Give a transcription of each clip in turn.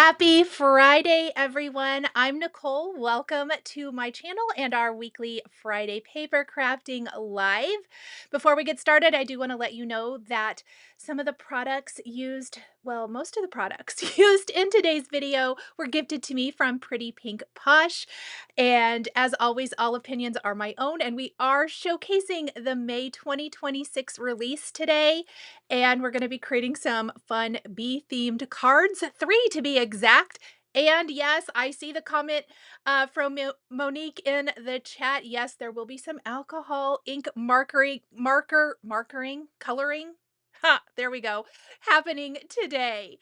Happy Friday, everyone. I'm Nicole. Welcome to my channel and our weekly Friday paper crafting live. Before we get started, I do want to let you know that some of the products used, well, most of the products used in today's video were gifted to me from Pretty Pink Posh. And as always, all opinions are my own, and we are showcasing the May 2026 release today. And we're going to be creating some fun bee-themed cards, 3 to be exact. And yes, I see the comment from Monique in the chat. Yes, there will be some alcohol ink markering, coloring. Ha, there we go, happening today.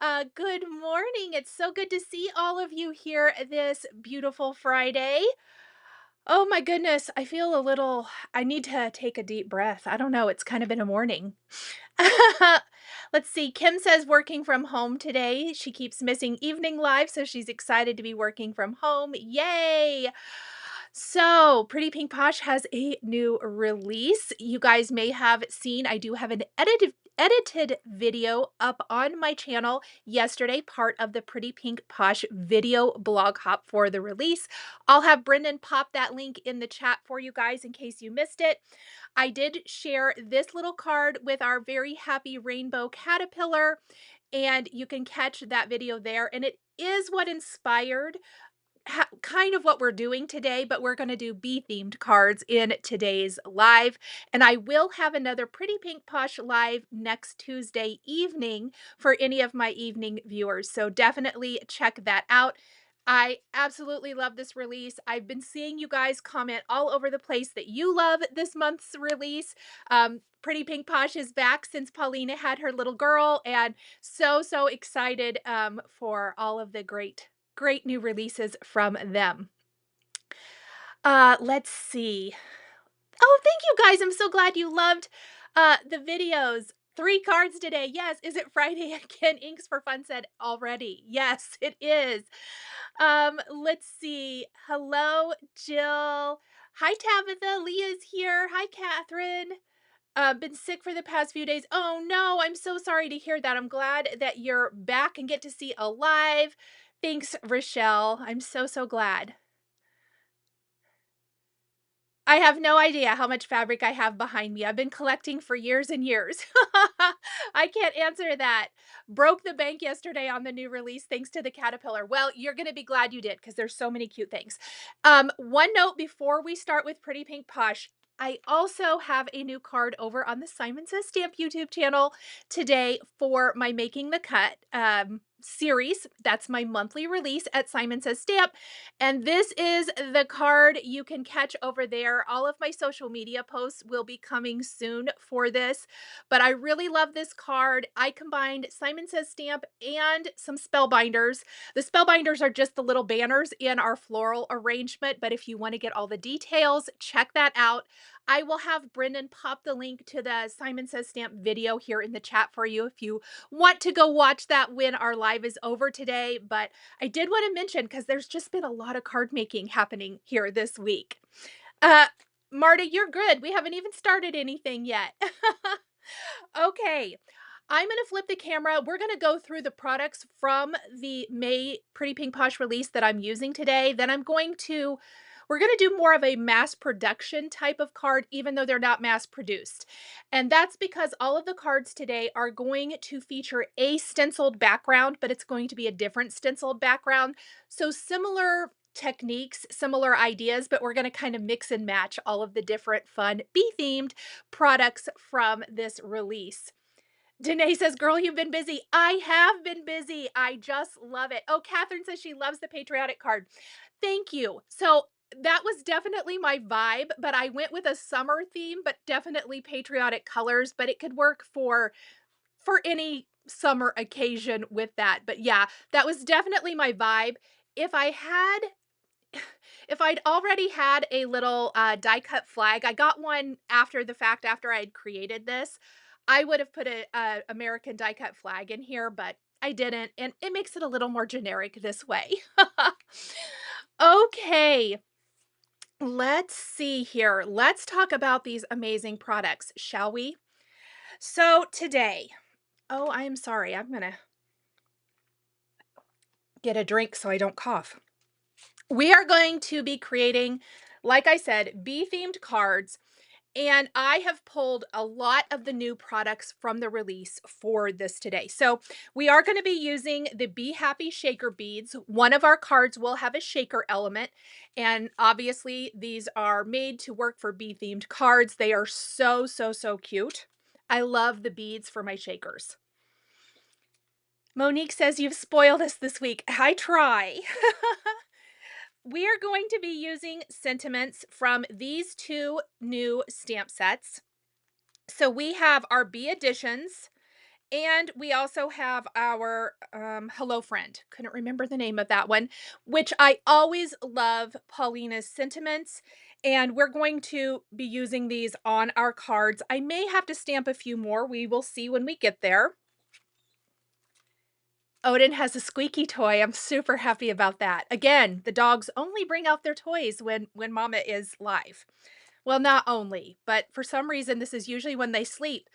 Good morning. It's so good to see all of you here this beautiful Friday. Oh my goodness, I feel a little, I need to take a deep breath. I don't know, it's kind of been a morning. Let's see. Kim says working from home today. She keeps missing evening live, so she's excited to be working from home. Yay! So, Pretty Pink Posh has a new release. You guys may have seen, I do have an edited video up on my channel yesterday, part of the Pretty Pink Posh video blog hop for the release. I'll have Brendan pop that link in the chat for you guys in case you missed it. I did share this little card with our very happy rainbow caterpillar, and you can catch that video there. And it is what inspired kind of what we're doing today, but we're going to do bee-themed cards in today's live. And I will have another Pretty Pink Posh live next Tuesday evening for any of my evening viewers. So definitely check that out. I absolutely love this release. I've been seeing you guys comment all over the place that you love this month's release. Pretty Pink Posh is back since Paulina had her little girl, and so excited for all of the great new releases from them. Let's see. Oh, thank you guys. I'm so glad you loved the videos. 3 cards today. Yes. Is it Friday again? Inks for Fun said already. Yes, it is. Let's see. Hello, Jill. Hi, Tabitha. Leah's here. Hi, Catherine. Been sick for the past few days. Oh no, I'm so sorry to hear that. I'm glad that you're back and get to see a live. Thanks, Rochelle. I'm so glad. I have no idea how much fabric I have behind me. I've been collecting for years and years. I can't answer that. Broke the bank yesterday on the new release thanks to the caterpillar. Well, you're going to be glad you did because there's so many cute things. One note before we start with Pretty Pink Posh. I also have a new card over on the Simon Says Stamp YouTube channel today for my Making the Cut series. That's my monthly release at Simon Says Stamp. And this is the card you can catch over there. All of my social media posts will be coming soon for this, but I really love this card. I combined Simon Says Stamp and some spellbinders. The spellbinders are just the little banners in our floral arrangement, but if you want to get all the details, check that out. I will have Brendan pop the link to the Simon Says Stamp video here in the chat for you if you want to go watch that when our live is over today. But I did want to mention, because there's just been a lot of card making happening here this week. Marta, you're good. We haven't even started anything yet. Okay. I'm going to flip the camera. We're going to go through the products from the May Pretty Pink Posh release that I'm using today. Then we're going to do more of a mass production type of card, even though they're not mass produced. And that's because all of the cards today are going to feature a stenciled background, but it's going to be a different stenciled background. So similar techniques, similar ideas, but we're going to kind of mix and match all of the different fun bee-themed products from this release. Danae says, girl, you've been busy. I have been busy. I just love it. Oh, Catherine says she loves the patriotic card. Thank you. So that was definitely my vibe, but I went with a summer theme, but definitely patriotic colors, but it could work for any summer occasion with that. But yeah, that was definitely my vibe. If I'd already had a little die cut flag, I got one after the fact, after I had created this, I would have put a American die cut flag in here, but I didn't, and it makes it a little more generic this way. Okay. Let's see here. Let's talk about these amazing products, shall we? So today, oh, I'm sorry. get a drink so I don't cough. We are going to be creating, like I said, bee-themed cards, and I have pulled a lot of the new products from the release for this today. So we are going to be using the Be Happy shaker beads. One of our cards will have a shaker element, and obviously these are made to work for bee-themed cards. They are so, so, so cute. I love the beads for my shakers. Monique says you've spoiled us this week. I try. We are going to be using sentiments from these two new stamp sets. So we have our Bee Editions, and we also have our Hello Friend. Couldn't remember the name of that one, which I always love Paulina's sentiments. And we're going to be using these on our cards. I may have to stamp a few more. We will see when we get there. Odin has a squeaky toy. I'm super happy about that. Again, the dogs only bring out their toys when Mama is live. Well, not only, but for some reason, this is usually when they sleep.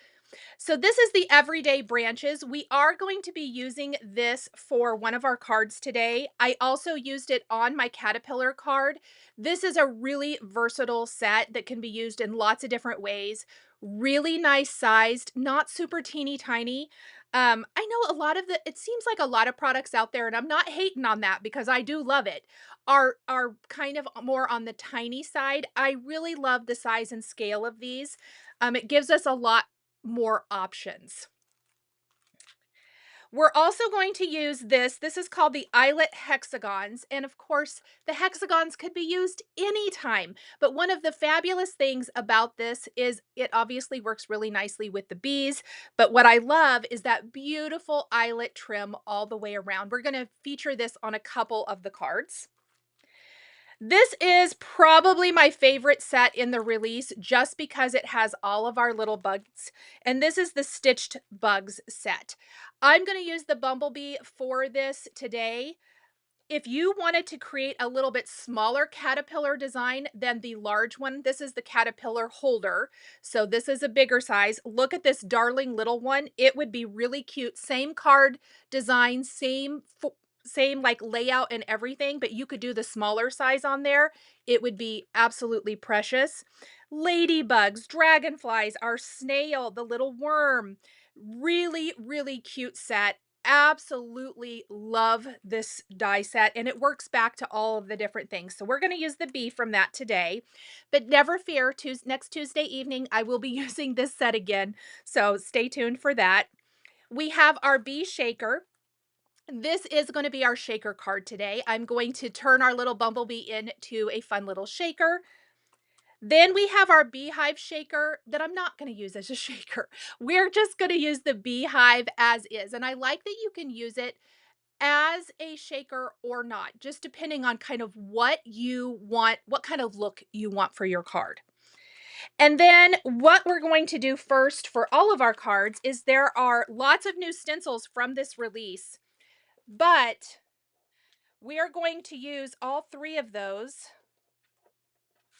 So this is the Everyday Branches. We are going to be using this for one of our cards today. I also used it on my Caterpillar card. This is a really versatile set that can be used in lots of different ways. Really nice sized, not super teeny tiny. I know it seems like a lot of products out there, and I'm not hating on that because I do love it, are kind of more on the tiny side. I really love the size and scale of these. It gives us a lot more options. We're also going to use this. This is called the Eyelet Hexagons. And of course, the hexagons could be used anytime. But one of the fabulous things about this is it obviously works really nicely with the bees. But what I love is that beautiful eyelet trim all the way around. We're going to feature this on a couple of the cards. This is probably my favorite set in the release just because it has all of our little bugs. And this is the Stitched Bugs set. I'm going to use the Bumblebee for this today. If you wanted to create a little bit smaller caterpillar design than the large one, this is the caterpillar holder. So this is a bigger size. Look at this darling little one. It would be really cute. Same card design, same like layout and everything, but you could do the smaller size on there. It would be absolutely precious. Ladybugs, dragonflies, our snail, the little worm. Really, really cute set. Absolutely love this die set, and it works back to all of the different things. So we're going to use the bee from that today, but never fear, next Tuesday evening, I will be using this set again. So stay tuned for that. We have our bee shaker. This is going to be our shaker card today. I'm going to turn our little bumblebee into a fun little shaker. Then we have our Beehive shaker that I'm not going to use as a shaker. We're just going to use the Beehive as is. And I like that you can use it as a shaker or not, just depending on kind of what you want, what kind of look you want for your card. And then what we're going to do first for all of our cards is there are lots of new stencils from this release, but we are going to use all three of those.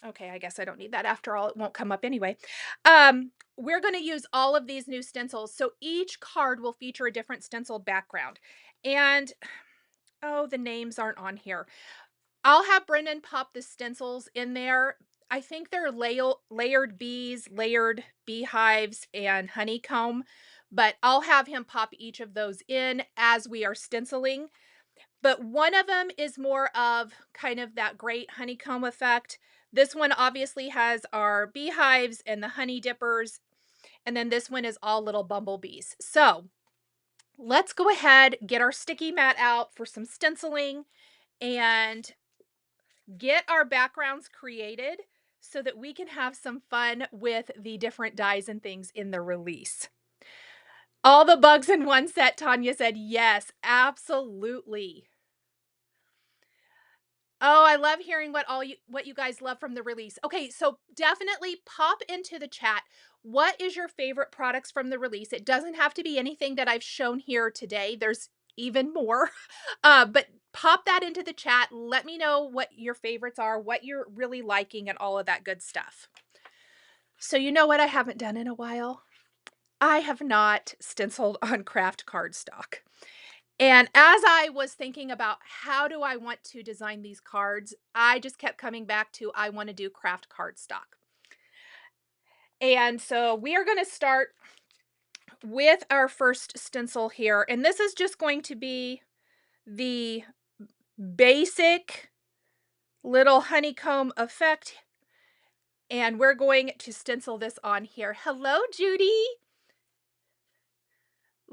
Okay, I guess I don't need that after all. It won't come up anyway. We're going to use all of these new stencils. So each card will feature a different stenciled background. And, oh, the names aren't on here. I'll have Brendan pop the stencils in there. I think they're layered bees, layered beehives, and honeycomb. But I'll have him pop each of those in as we are stenciling. But one of them is more of kind of that great honeycomb effect. This one obviously has our beehives and the honey dippers. And then this one is all little bumblebees. So let's go ahead, get our sticky mat out for some stenciling and get our backgrounds created so that we can have some fun with the different dies and things in the release. All the bugs in one set, Tanya said. Yes, absolutely. Oh, I love hearing what you guys love from the release. Okay, so definitely pop into the chat. What is your favorite products from the release? It doesn't have to be anything that I've shown here today. There's even more. But pop that into the chat. Let me know what your favorites are, what you're really liking, and all of that good stuff. So you know what I haven't done in a while? I have not stenciled on craft cardstock. And as I was thinking about how do I want to design these cards, I just kept coming back to I want to do craft cardstock. And so we are going to start with our first stencil here. And this is just going to be the basic little honeycomb effect. And we're going to stencil this on here. Hello, Judy.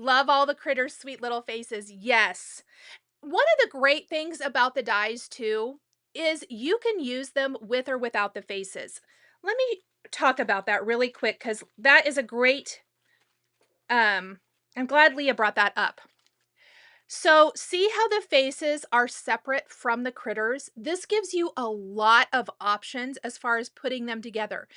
Love all the critters' sweet little faces. Yes. One of the great things about the dies too is you can use them with or without the faces. Let me talk about that really quick because that is a great, I'm glad Leah brought that up. So see how the faces are separate from the critters? This gives you a lot of options as far as putting them together.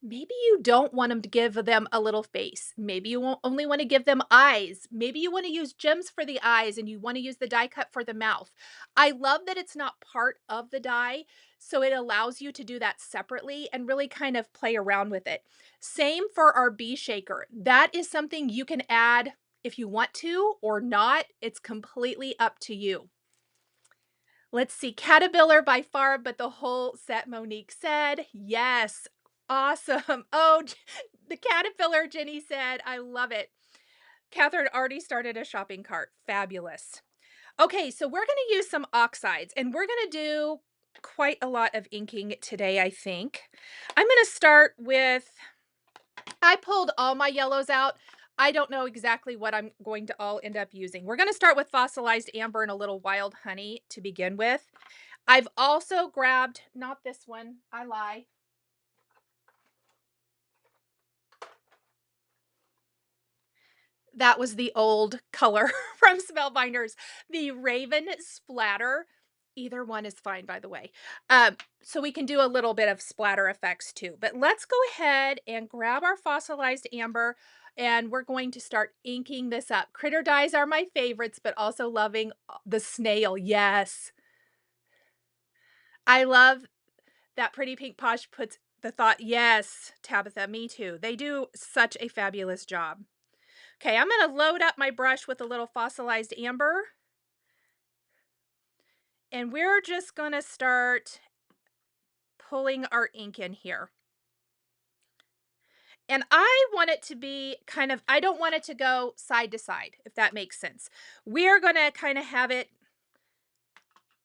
Maybe you don't want them to give them a little face. Maybe you won't only want to give them eyes. Maybe you want to use gems for the eyes and you want to use the die cut for the mouth. I love that it's not part of the die, so it allows you to do that separately and really kind of play around with it. Same for our bee shaker. That is something you can add if you want to or not. It's completely up to you. Let's see, Caterpillar by far, but the whole set, Monique said. Yes, awesome. Oh, the Caterpillar, Jenny said. I love it. Catherine already started a shopping cart. Fabulous. Okay, so we're going to use some oxides, and we're going to do quite a lot of inking today, I think. I'm going to start with, I pulled all my yellows out. I don't know exactly what I'm going to all end up using. We're going to start with fossilized amber and a little wild honey to begin with. I've also grabbed, not this one, I lie. That was the old color from Spellbinders. The Raven Splatter. Either one is fine, by the way. So we can do a little bit of splatter effects too. But let's go ahead and grab our fossilized amber and we're going to start inking this up. Critter dies are my favorites, but also loving the snail. Yes. I love that Pretty Pink Posh puts the thought. Yes, Tabitha, me too. They do such a fabulous job. Okay, I'm going to load up my brush with a little fossilized amber. And we're just going to start pulling our ink in here. And I want it to be kind of, I don't want it to go side to side, if that makes sense. We're going to kind of have it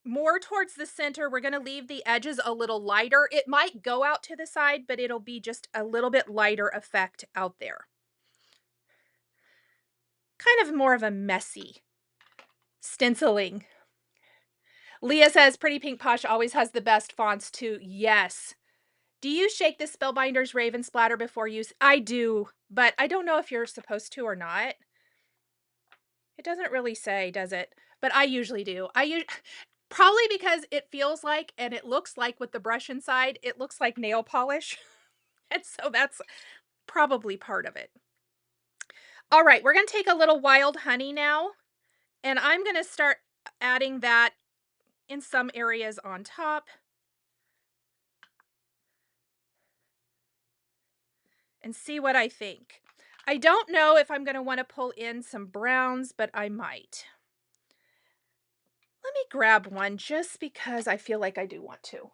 more towards the center. We're going to leave the edges a little lighter. It might go out to the side, but it'll be just a little bit lighter effect out there. Kind of more of a messy stenciling. Leah says Pretty Pink Posh always has the best fonts too. Yes. Do you shake the Spellbinders Raven Splatter before use? I do, but I don't know if you're supposed to or not. It doesn't really say, does it? But I usually do. Probably because it feels like, and it looks like with the brush inside, it looks like nail polish. And so that's probably part of it. All right, we're going to take a little wild honey now, and I'm going to start adding that in some areas on top. And see what I think. I don't know if I'm going to want to pull in some browns, but I might. Let me grab one just because I feel like I do want to.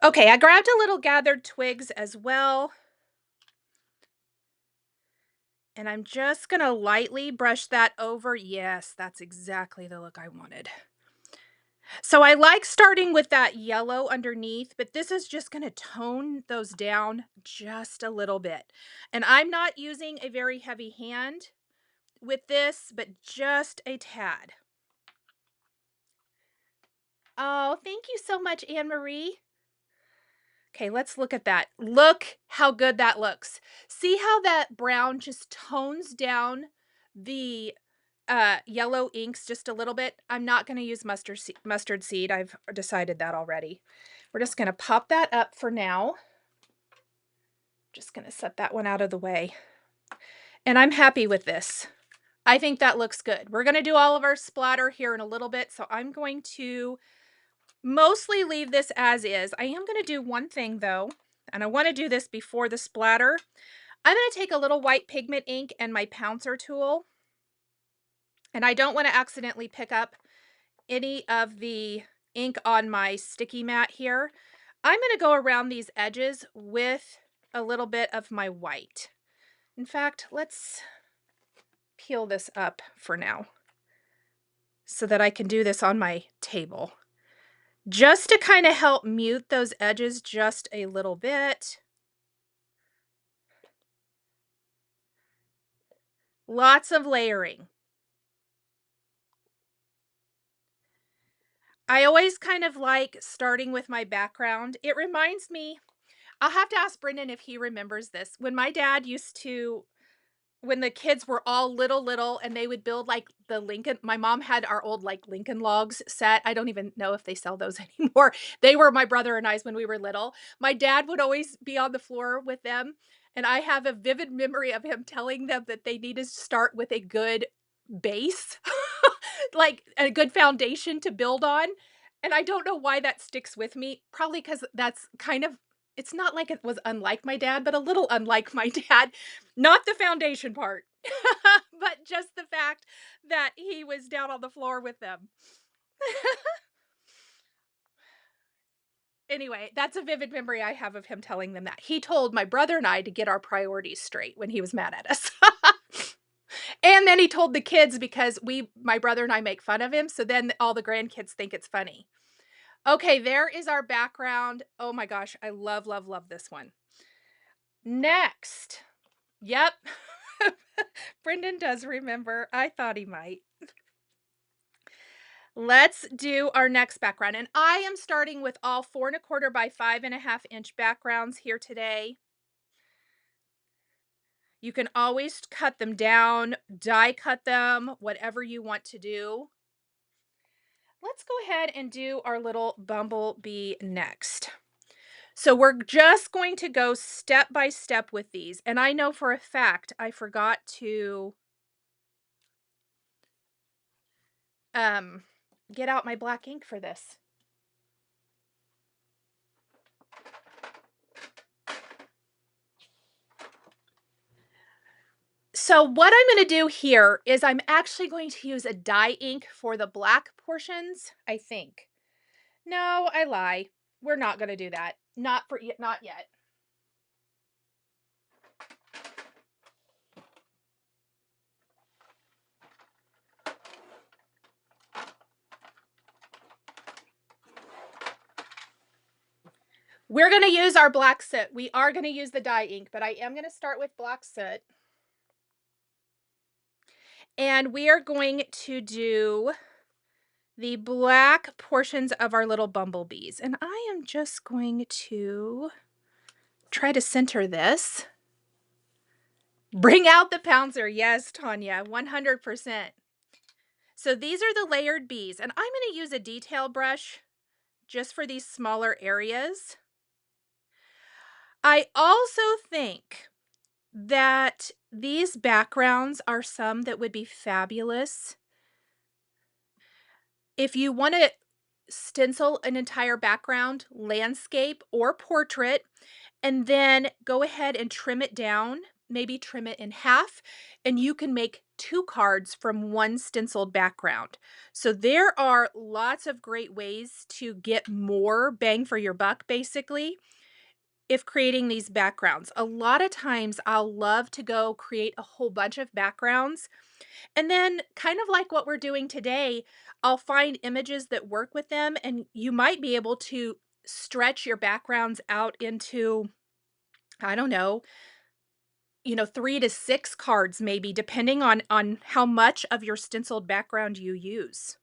Okay, I grabbed a little gathered twigs as well. And I'm just going to lightly brush that over. Yes, that's exactly the look I wanted. So I like starting with that yellow underneath, but this is just going to tone those down just a little bit. And I'm not using a very heavy hand with this, but just a tad. Oh, thank you so much, Anne Marie. Okay, let's look at that. Look how good that looks. See how that brown just tones down the yellow inks just a little bit? I'm not going to use mustard seed. I've decided that already. We're just going to pop that up for now. Just going to set that one out of the way. And I'm happy with this. I think that looks good. We're going to do all of our splatter here in a little bit, so I'm going to mostly leave this as is. I am going to do one thing though, and I want to do this before the splatter. I'm going to take a little white pigment ink and my pouncer tool, and I don't want to accidentally pick up any of the ink on my sticky mat here. I'm going to go around these edges with a little bit of my white. In fact, let's peel this up for now so that I can do this on my table. Just to kind of help mute those edges just a little bit. Lots of layering. I always kind of like starting with my background. It reminds me, I'll have to ask Brendan if he remembers this. When my dad used to, when the kids were all little and they would build like the Lincoln, my mom had our old like Lincoln Logs set. I don't even know if they sell those anymore. They were my brother and I's when we were little. My dad would always be on the floor with them, and I have a vivid memory of him telling them that they need to start with a good base, like a good foundation to build on. And I don't know why that sticks with me. Probably because that's kind of, it's not like it was unlike my dad, but a little unlike my dad. Not the foundation part, but just the fact that he was down on the floor with them. Anyway, that's a vivid memory I have of him telling them that. He told my brother and I to get our priorities straight when he was mad at us. And then he told the kids because my brother and I make fun of him, so then all the grandkids think it's funny. Okay, there is our background. Oh my gosh, I love, love, love this one. Next. Yep. Brendan does remember. I thought he might. Let's do our next background. And I am starting with all 4 1/4 by 5.5 inch backgrounds here today. You can always cut them down, die cut them, whatever you want to do. Let's go ahead and do our little bumblebee next. So we're just going to go step by step with these. And I know for a fact I forgot to get out my black ink for this. So what I'm going to do here is I'm actually going to use a dye ink for the black portions, I think. No, I lie. We're not going to do that. Not yet. We're going to use our black soot. We are going to use the dye ink, but I am going to start with black soot. And we are going to do the black portions of our little bumblebees. And I am just going to try to center this. Bring out the pouncer. Yes, Tanya, 100%. So these are the layered bees, and I'm going to use a detail brush just for these smaller areas. I also think that these backgrounds are some that would be fabulous if you want to stencil an entire background, landscape or portrait, and then go ahead and trim it down, maybe trim it in half, and you can make 2 cards from one stenciled background. So there are lots of great ways to get more bang for your buck, basically, if creating these backgrounds. A lot of times I'll love to go create a whole bunch of backgrounds, and then kind of like what we're doing today, I'll find images that work with them, and you might be able to stretch your backgrounds out into, I don't know, 3 to 6 cards maybe, depending on how much of your stenciled background you use.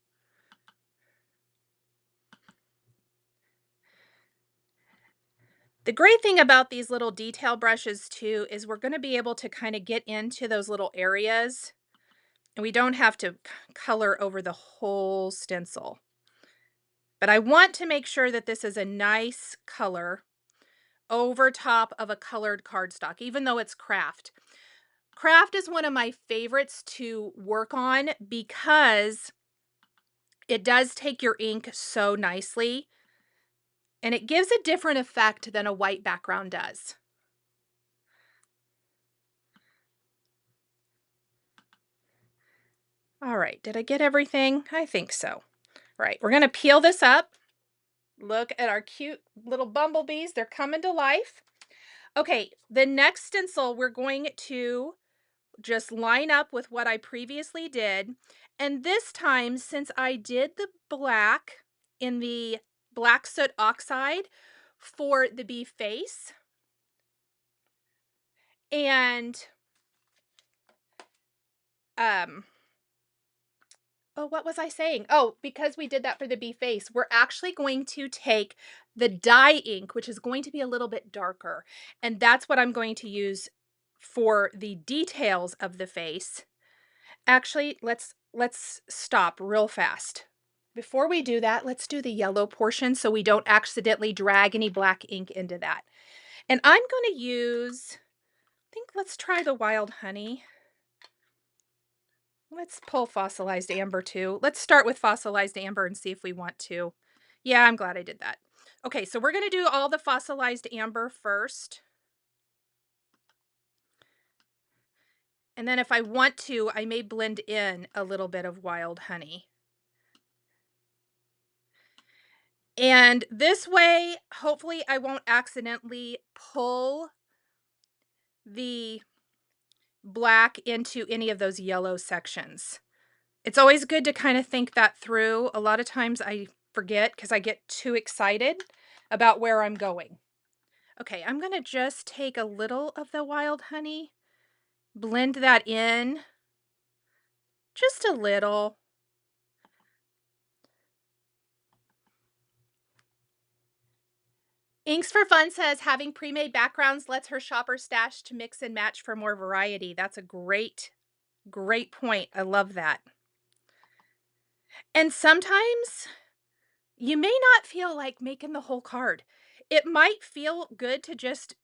The great thing about these little detail brushes too is we're going to be able to kind of get into those little areas, and we don't have to color over the whole stencil. But I want to make sure that this is a nice color over top of a colored cardstock, even though it's craft. Craft is one of my favorites to work on because it does take your ink so nicely, and it gives a different effect than a white background does. All right, did I get everything? I think so. All right, we're gonna peel this up. Look at our cute little bumblebees. They're coming to life. Okay, the next stencil we're going to just line up with what I previously did. And this time, since I did the black in the black soot oxide for the bee face, and oh, what was I saying? Oh, because we did that for the bee face, we're actually going to take the dye ink, which is going to be a little bit darker, and that's what I'm going to use for the details of the face. Actually, let's stop real fast. Before we do that, let's do the yellow portion so we don't accidentally drag any black ink into that. And I'm going to use, I think let's try the wild honey. Let's pull fossilized amber too. Let's start with fossilized amber and see if we want to. Yeah, I'm glad I did that. Okay, so we're going to do all the fossilized amber first. And then if I want to, I may blend in a little bit of wild honey. And this way, hopefully I won't accidentally pull the black into any of those yellow sections. It's always good to kind of think that through. A lot of times I forget because I get too excited about where I'm going. Okay, I'm going to just take a little of the wild honey, blend that in just a little. Inks for Fun says having pre-made backgrounds lets her shopper stash to mix and match for more variety. That's a great point. I love that. And sometimes you may not feel like making the whole card. It might feel good to just,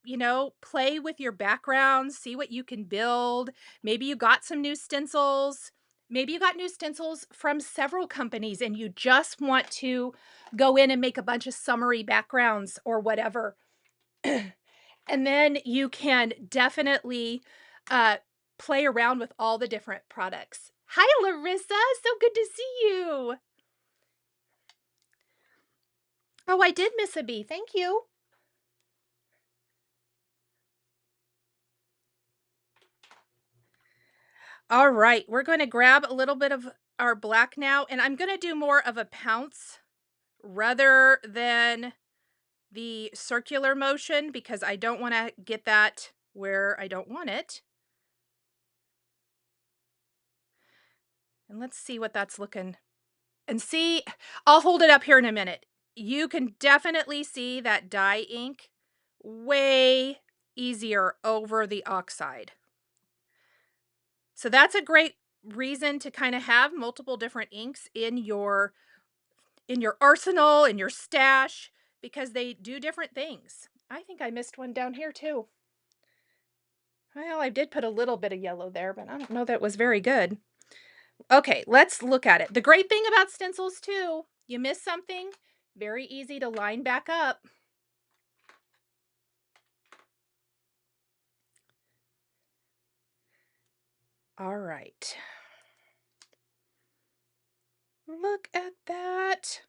play with your background, see what you can build. Maybe you got some new stencils. Maybe you got new stencils from several companies and you just want to go in and make a bunch of summery backgrounds or whatever. And then you can definitely play around with all the different products. Hi, Larissa. So good to see you. Oh, I did miss a bee. Thank you. All right, we're going to grab a little bit of our black now, and I'm going to do more of a pounce rather than the circular motion because I don't want to get that where I don't want it. And let's see what that's looking. And see, I'll hold it up here in a minute. You can definitely see that dye ink way easier over the oxide. So that's a great reason to kind of have multiple different inks in your arsenal, in your stash, because they do different things. I think I missed one down here too. Well, I did put a little bit of yellow there, but I don't know that it was very good. Okay, let's look at it. The great thing about stencils too, you miss something, very easy to line back up. All right. Look at that.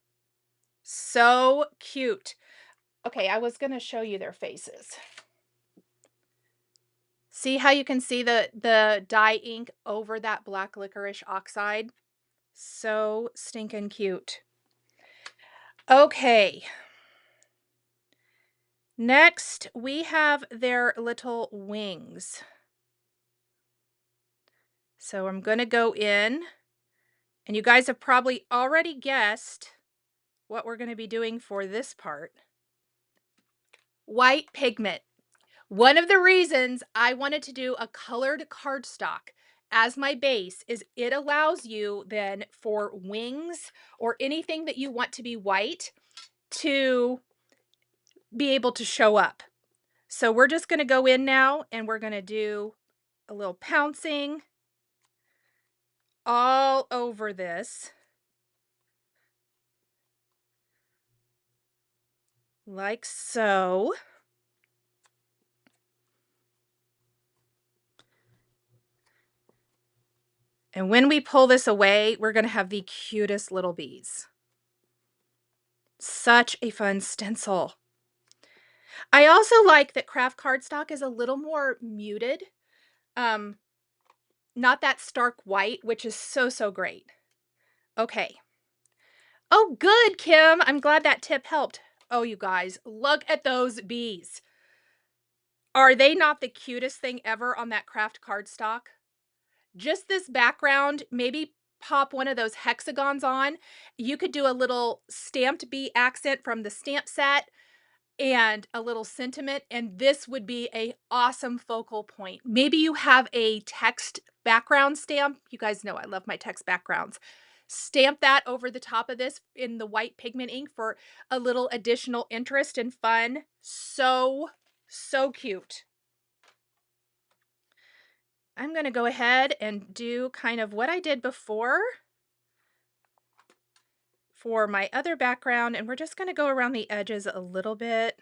So cute. Okay, I was going to show you their faces. See how you can see the dye ink over that black licorice oxide? So stinking cute. Okay. Next, we have their little wings. So I'm going to go in, and you guys have probably already guessed what we're going to be doing for this part. White pigment. One of the reasons I wanted to do a colored cardstock as my base is it allows you then for wings or anything that you want to be white to be able to show up. So we're just going to go in now and we're going to do a little pouncing all over this. Like so. And when we pull this away, we're going to have the cutest little bees. Such a fun stencil. I also like that craft cardstock is a little more muted. Not that stark white, which is so, so great. Okay. Oh, good, Kim. I'm glad that tip helped. Oh, you guys, look at those bees. Are they not the cutest thing ever on that craft cardstock? Just this background, maybe pop one of those hexagons on. You could do a little stamped bee accent from the stamp set and a little sentiment, and this would be a awesome focal point. Maybe you have a text background stamp. You guys know I love my text backgrounds. Stamp that over the top of this in the white pigment ink for a little additional interest and fun. So, so cute. I'm going to go ahead and do kind of what I did before for my other background, and we're just going to go around the edges a little bit.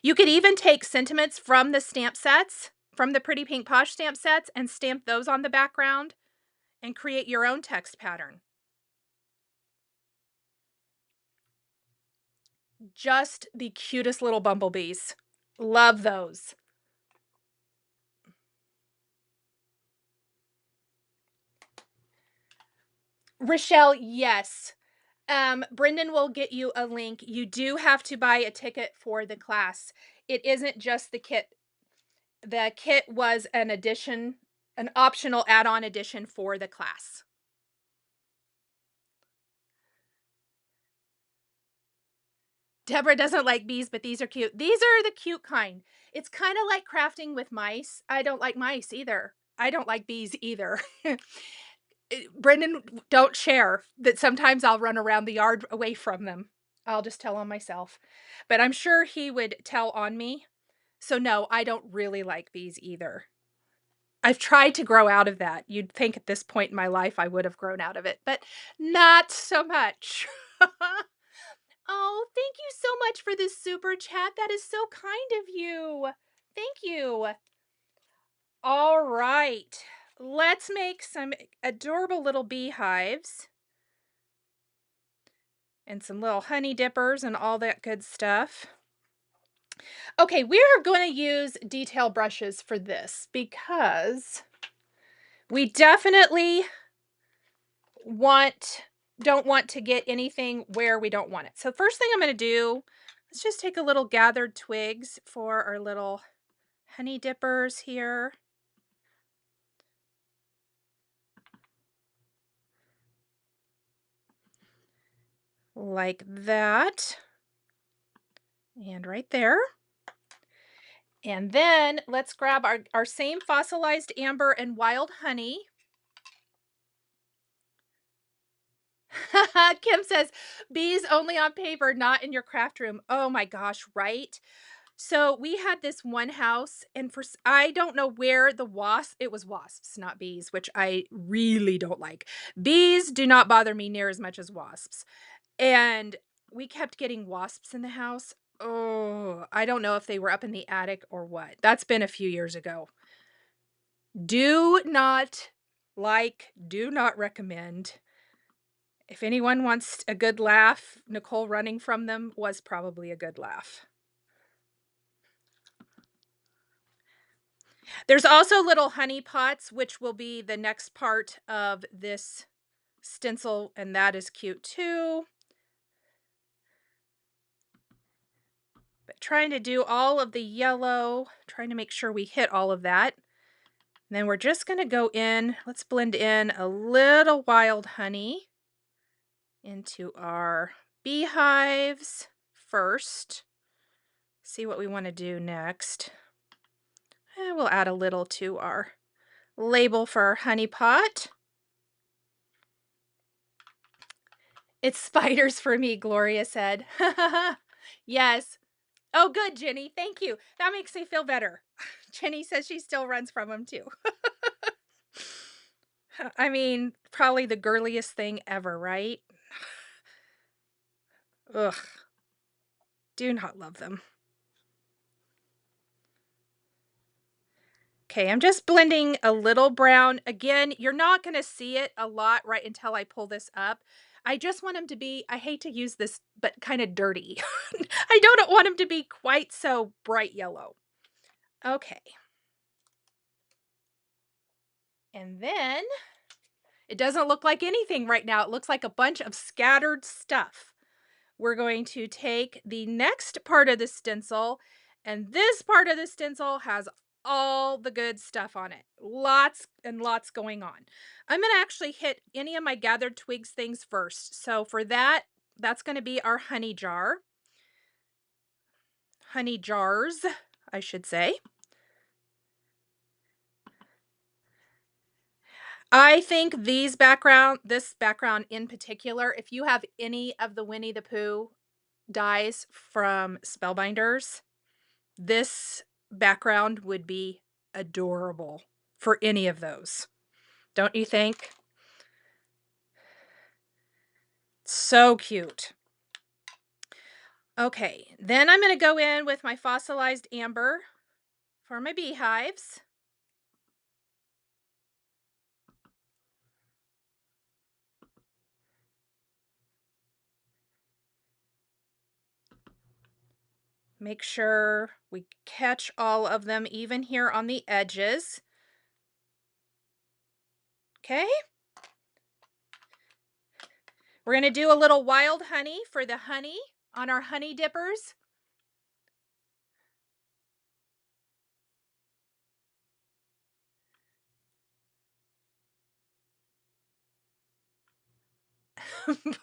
You could even take sentiments from the stamp sets, from the Pretty Pink Posh stamp sets, and stamp those on the background and create your own text pattern. Just the cutest little bumblebees. Love those. Rochelle, yes. Brendan will get you a link. You do have to buy a ticket for the class. It isn't just the kit. The kit was an addition, an optional add-on addition for the class. Deborah doesn't like bees, but these are cute. These are the cute kind. It's kind of like crafting with mice. I don't like mice either. I don't like bees either. Brendan, don't share that sometimes I'll run around the yard away from them. I'll just tell on myself. But I'm sure he would tell on me. So no, I don't really like bees either. I've tried to grow out of that. You'd think at this point in my life I would have grown out of it, but not so much. Oh, thank you so much for this super chat. That is so kind of you. Thank you. All right. Let's make some adorable little beehives and some little honey dippers and all that good stuff. Okay, we are going to use detail brushes for this because we definitely don't want to get anything where we don't want it. So first thing I'm going to do, let's just take a little gathered twigs for our little honey dippers here. Like that. And right there. And then let's grab our same fossilized amber and wild honey. Kim says, bees only on paper, not in your craft room. Oh my gosh, right? So we had this one house, and I don't know where it was wasps, not bees, which I really don't like. Bees do not bother me near as much as wasps. And we kept getting wasps in the house. Oh, I don't know if they were up in the attic or what. That's been a few years ago. Do not recommend. If anyone wants a good laugh, Nicole running from them was probably a good laugh. There's also little honey pots, which will be the next part of this stencil, and that is cute too. But trying to do all of the yellow, trying to make sure we hit all of that. And then we're just going to go in, let's blend in a little wild honey into our beehives first. See what we want to do next. And we'll add a little to our label for our honey pot. It's spiders for me, Gloria said. Yes. Oh, good, Jenny. Thank you. That makes me feel better. Jenny says she still runs from them too. I mean, probably the girliest thing ever, right? Ugh. Do not love them. Okay, I'm just blending a little brown. Again, you're not going to see it a lot right until I pull this up. I just want them to be, I hate to use this, but kind of dirty. I don't want them to be quite so bright yellow. Okay. And then it doesn't look like anything right now. It looks like a bunch of scattered stuff. We're going to take the next part of the stencil, and this part of the stencil has all the good stuff on it. Lots and lots going on. I'm going to actually hit any of my gathered twigs things first. So for that, that's going to be our honey jar. Honey jars, I should say. I think this background in particular, if you have any of the Winnie the Pooh dies from Spellbinders, this background would be adorable for any of those. Don't you think? So cute. Okay, then I'm going to go in with my fossilized amber for my beehives. Make sure we catch all of them even here on the edges. Okay. We're going to do a little wild honey for the honey on our honey dippers.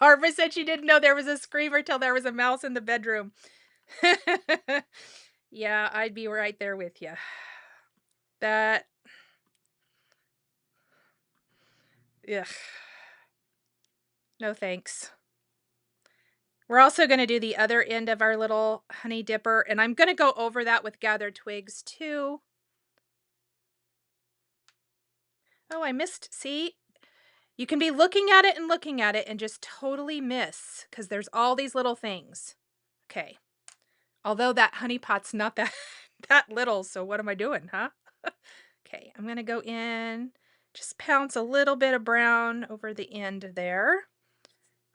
Barbara said she didn't know there was a screamer till there was a mouse in the bedroom. Yeah, I'd be right there with you. That, ugh. No thanks. We're also going to do the other end of our little honey dipper, and I'm going to go over that with gathered twigs too. Oh, I missed. See? You can be looking at it and just totally miss because there's all these little things. Okay. Although that honey pot's not that that little, so what am I doing, huh? Okay, I'm going to go in, just pounce a little bit of brown over the end there.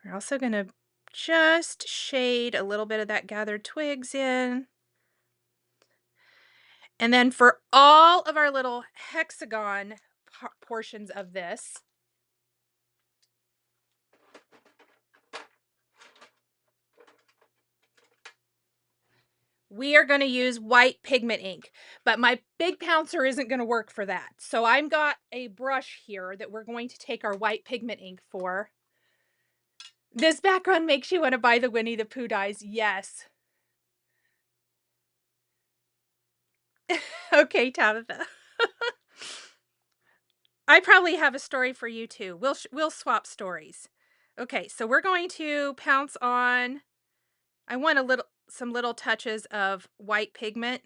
We're also going to just shade a little bit of that gathered twigs in. And then for all of our little hexagon portions of this, we are going to use white pigment ink, but my big pouncer isn't going to work for that. So I've got a brush here that we're going to take our white pigment ink for. This background makes you want to buy the Winnie the Pooh dies. Yes. Okay, Tabitha. I probably have a story for you too. We'll swap stories. Okay, so we're going to pounce on, I want some little touches of white pigment.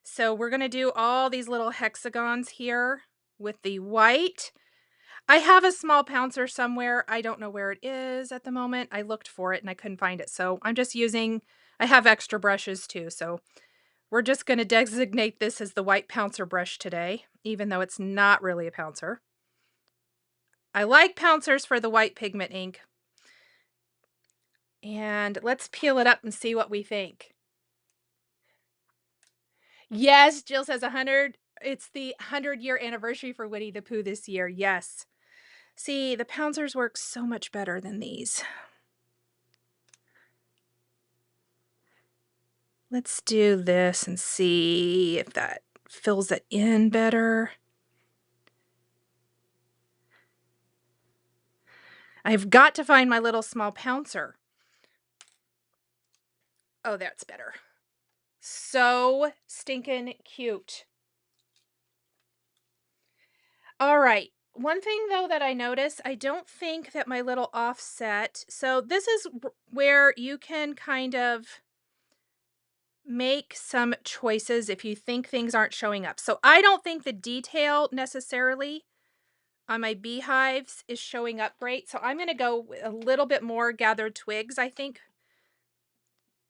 So we're going to do all these little hexagons here with the white. I have a small pouncer somewhere. I don't know where it is at the moment. I looked for it and I couldn't find it. So I'm just using, I have extra brushes too. So we're just going to designate this as the white pouncer brush today, even though it's not really a pouncer. I like pouncers for the white pigment ink. And let's peel it up and see what we think. Yes, Jill says 100. It's the 100-year anniversary for Winnie the Pooh this year. Yes. See, the pouncers work so much better than these. Let's do this and see if that fills it in better. I've got to find my little small pouncer. Oh, that's better. So stinking cute. All right. One thing though that I noticed, I don't think that my little offset, so this is where you can kind of make some choices if you think things aren't showing up. So I don't think the detail necessarily on my beehives is showing up great. So I'm going to go with a little bit more gathered twigs, I think,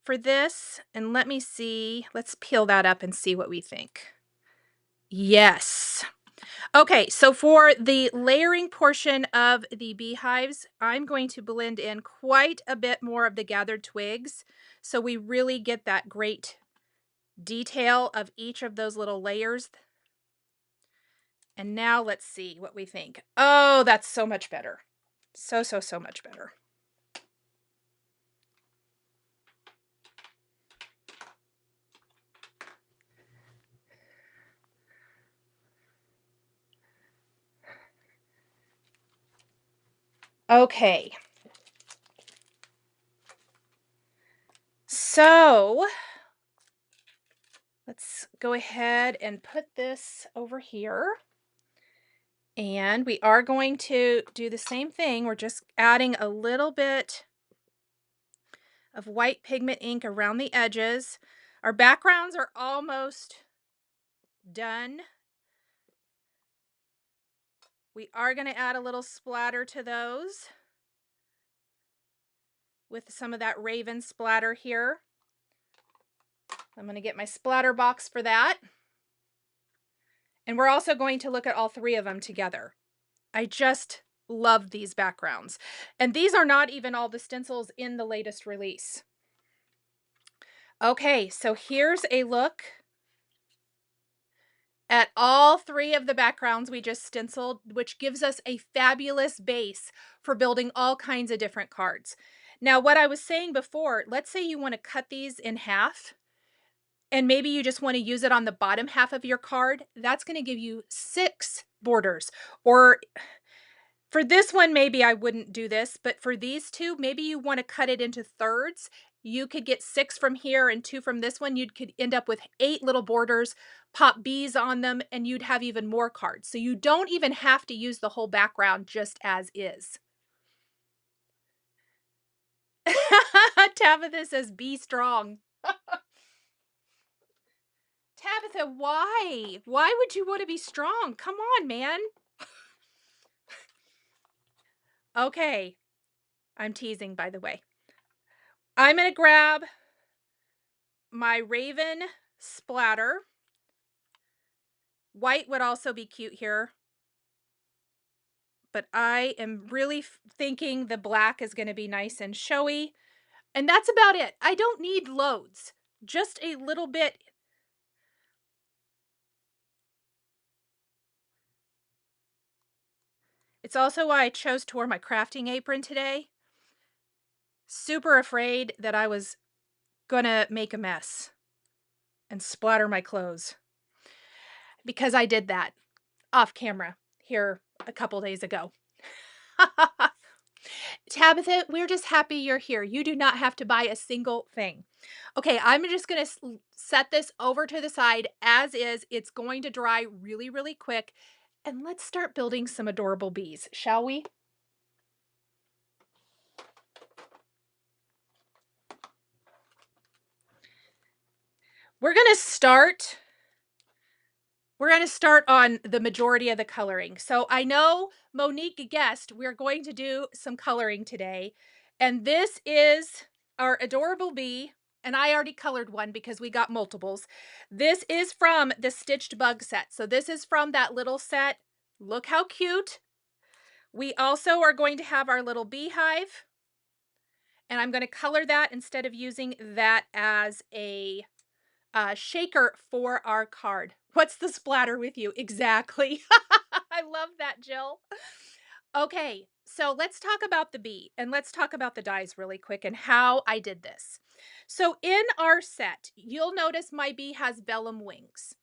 for this. And let me see. Let's peel that up and see what we think. Yes. Okay, so for the layering portion of the beehives, I'm going to blend in quite a bit more of the gathered twigs so we really get that great detail of each of those little layers. And now let's see what we think. Oh, that's so much better. So much better. Okay. So let's go ahead and put this over here. And we are going to do the same thing. We're just adding a little bit of white pigment ink around the edges. Our backgrounds are almost done. We are going to add a little splatter to those with some of that raven splatter here. I'm going to get my splatter box for that. And we're also going to look at all three of them together. I just love these backgrounds. And these are not even all the stencils in the latest release. Okay, so here's a look at all three of the backgrounds we just stenciled, which gives us a fabulous base for building all kinds of different cards. Now, what I was saying before, let's say you want to cut these in half, and maybe you just want to use it on the bottom half of your card. That's going to give you 6 borders. Or for this one, maybe I wouldn't do this, but for these two, maybe you want to cut it into thirds. You could get 6 from here and 2 from this one. You could end up with 8 little borders, pop bees on them, and you'd have even more cards. So you don't even have to use the whole background just as is. Tabitha says, be strong. Tabitha, why? Why would you want to be strong? Come on, man. Okay. I'm teasing, by the way. I'm going to grab my raven splatter. White would also be cute here. But I am really thinking the black is going to be nice and showy. And that's about it. I don't need loads. Just a little bit. It's also why I chose to wear my crafting apron today. Super afraid that I was gonna make a mess and splatter my clothes. Because I did that off camera here a couple days ago. Tabitha, we're just happy you're here. You do not have to buy a single thing. Okay, I'm just going to set this over to the side as is. It's going to dry really, really quick. And let's start building some adorable bees, shall we? We're going to start on the majority of the coloring. So I know Monique guessed we're going to do some coloring today. And this is our adorable bee. And I already colored one because we got multiples. This is from the Stitched Bug set. So this is from that little set. Look how cute. We also are going to have our little beehive. And I'm going to color that instead of using that as a shaker for our card. What's the splatter with you? Exactly. I love that, Jill. Okay, so let's talk about the bee and let's talk about the dies really quick and how I did this. So in our set, you'll notice my bee has vellum wings.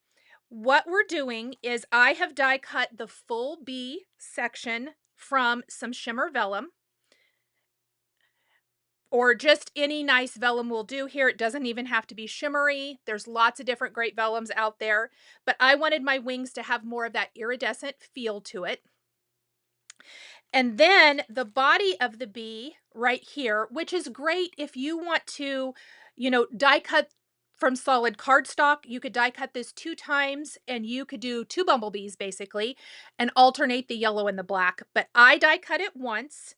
What we're doing is I have die cut the full bee section from some shimmer vellum. or just any nice vellum will do here. It doesn't even have to be shimmery. There's lots of different great vellums out there, but I wanted my wings to have more of that iridescent feel to it. And then the body of the bee right here, which is great if you want to, die cut from solid cardstock. You could die cut this 2 times and you could do 2 bumblebees basically and alternate the yellow and the black. But I die cut it once.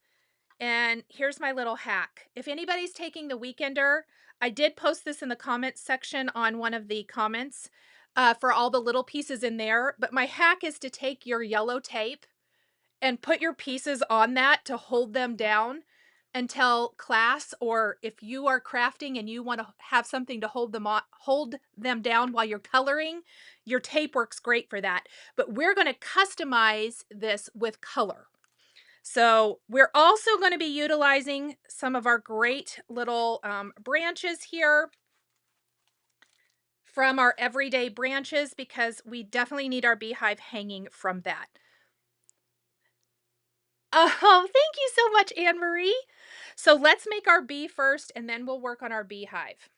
And here's my little hack. If anybody's taking the weekender, I did post this in the comments section on one of the comments for all the little pieces in there. But my hack is to take your yellow tape and put your pieces on that to hold them down until class, or if you are crafting and you want to have something to hold them down while you're coloring, your tape works great for that. But we're going to customize this with color. So we're also going to be utilizing some of our great little branches here from our everyday branches because we definitely need our beehive hanging from that. Oh, thank you so much, Anne Marie. So let's make our bee first, and then we'll work on our beehive.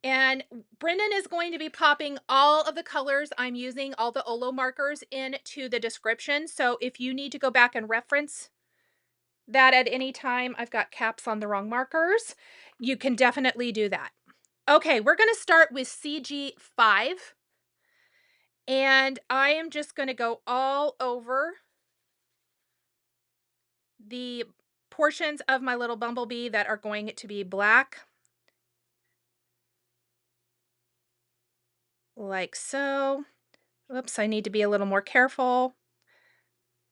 And Brendan is going to be popping all of the colors I'm using, all the Olo markers, into the description. So if you need to go back and reference that at any time, I've got caps on the wrong markers, you can definitely do that. Okay, we're going to start with CG5. And I am just going to go all over the portions of my little bumblebee that are going to be black. Like so. Oops, I need to be a little more careful.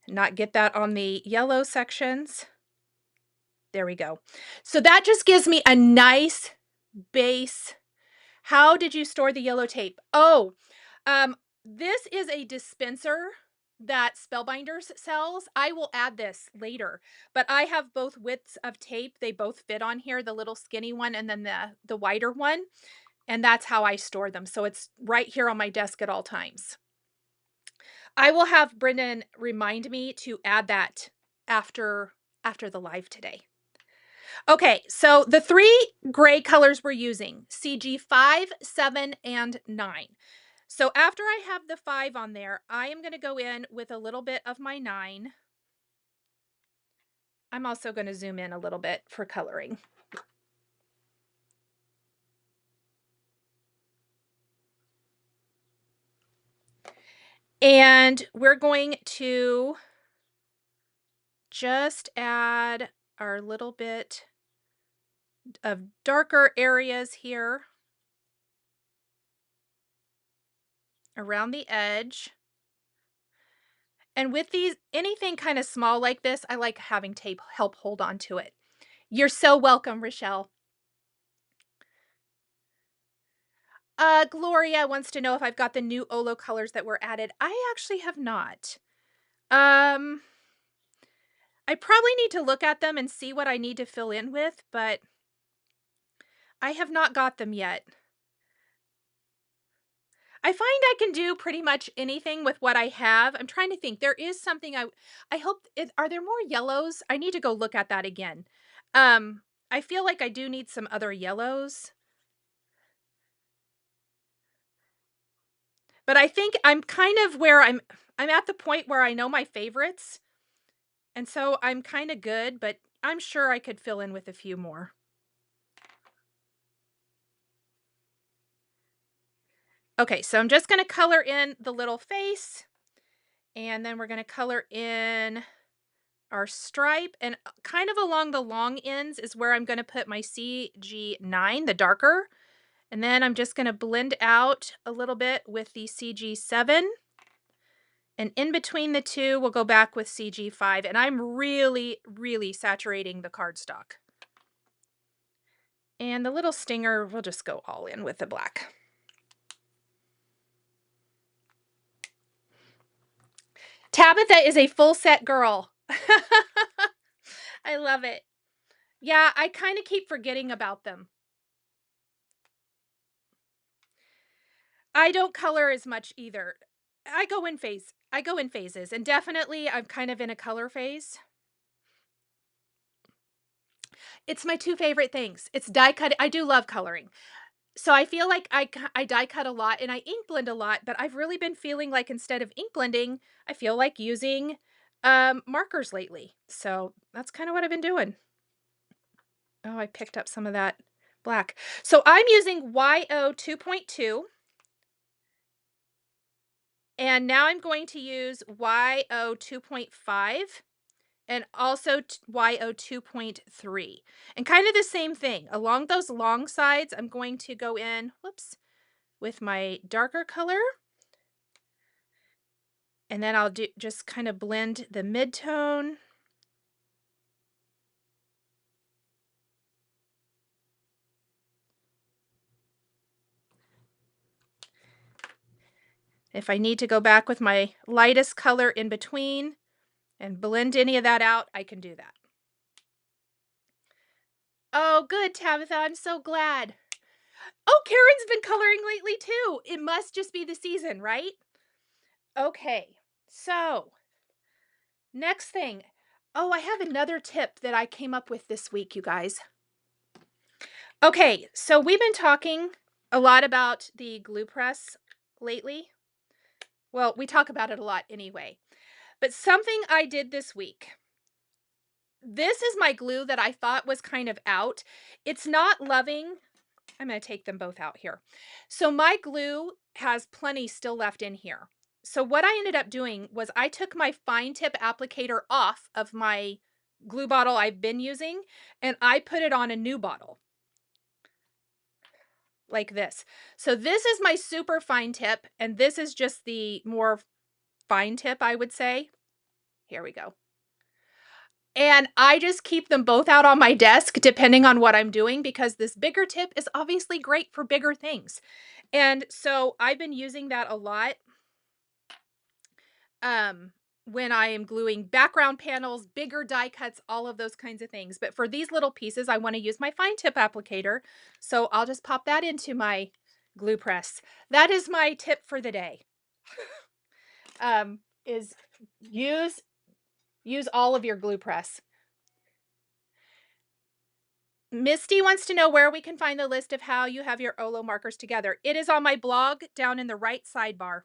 Not get that on the yellow sections. There we go. So that just gives me a nice base. How did you store the yellow tape? Oh, this is a dispenser that Spellbinders sells. I will add this later, but I have both widths of tape. They both fit on here, the little skinny one and then the wider one. And that's how I store them. So it's right here on my desk at all times. I will have Brendan remind me to add that after the live today. Okay, so the 3 gray colors we're using, CG5, 7, and 9. So after I have the 5 on there, I am going to go in with a little bit of my 9. I'm also going to zoom in a little bit for coloring. And we're going to just add our little bit of darker areas here around the edge. And with these, anything kind of small like this, I like having tape help hold on to it. You're so welcome, Rochelle. Gloria wants to know if I've got the new Olo colors that were added. I actually have not. I probably need to look at them and see what I need to fill in with, but I have not got them yet. I find I can do pretty much anything with what I have. I'm trying to think. There is something I hope are there more yellows? I need to go look at that again. I feel like I do need some other yellows. But I think I'm kind of where I'm at the point where I know my favorites. And so I'm kind of good, but I'm sure I could fill in with a few more. Okay, so I'm just going to color in the little face, and then we're going to color in our stripe, and kind of along the long ends is where I'm going to put my CG9, the darker, and then I'm just going to blend out a little bit with the CG7, and in between the two, we'll go back with CG5, and I'm really, really saturating the cardstock. And the little stinger, we'll just go all in with the black. Tabitha is a full set girl. I love it. Yeah, I kind of keep forgetting about them. I don't color as much either. I go in phases, and definitely I'm kind of in a color phase. It's my two favorite things. It's die cut. I do love coloring. So I feel like I die cut a lot and I ink blend a lot, but I've really been feeling like instead of ink blending, I feel like using markers lately. So that's kind of what I've been doing. Oh, I picked up some of that black. So I'm using YO 2.2 and now I'm going to use YO 2.5 and also YO 2.3. And kind of the same thing. Along those long sides, I'm going to go in, whoops, with my darker color. And then I'll just kind of blend the mid-tone. If I need to go back with my lightest color in between and blend any of that out, I can do that. Oh, good, Tabitha. I'm so glad. Oh, Karen's been coloring lately too. It must just be the season, right? Okay, so next thing. Oh, I have another tip that I came up with this week, you guys. Okay, so we've been talking a lot about the glue press lately. Well, we talk about it a lot anyway. But something I did this week. This is my glue that I thought was kind of out. It's not loving. I'm going to take them both out here. So my glue has plenty still left in here. So what I ended up doing was I took my fine tip applicator off of my glue bottle I've been using and I put it on a new bottle like this. So this is my super fine tip and this is just the more fine tip, I would say. Here we go. And I just keep them both out on my desk depending on what I'm doing because this bigger tip is obviously great for bigger things. And so I've been using that a lot when I am gluing background panels, bigger die cuts, all of those kinds of things. But for these little pieces, I want to use my fine tip applicator. So I'll just pop that into my glue press. That is my tip for the day. Is use all of your glue press. Misty wants to know where we can find the list of how you have your Olo markers together. It is on my blog down in the right sidebar.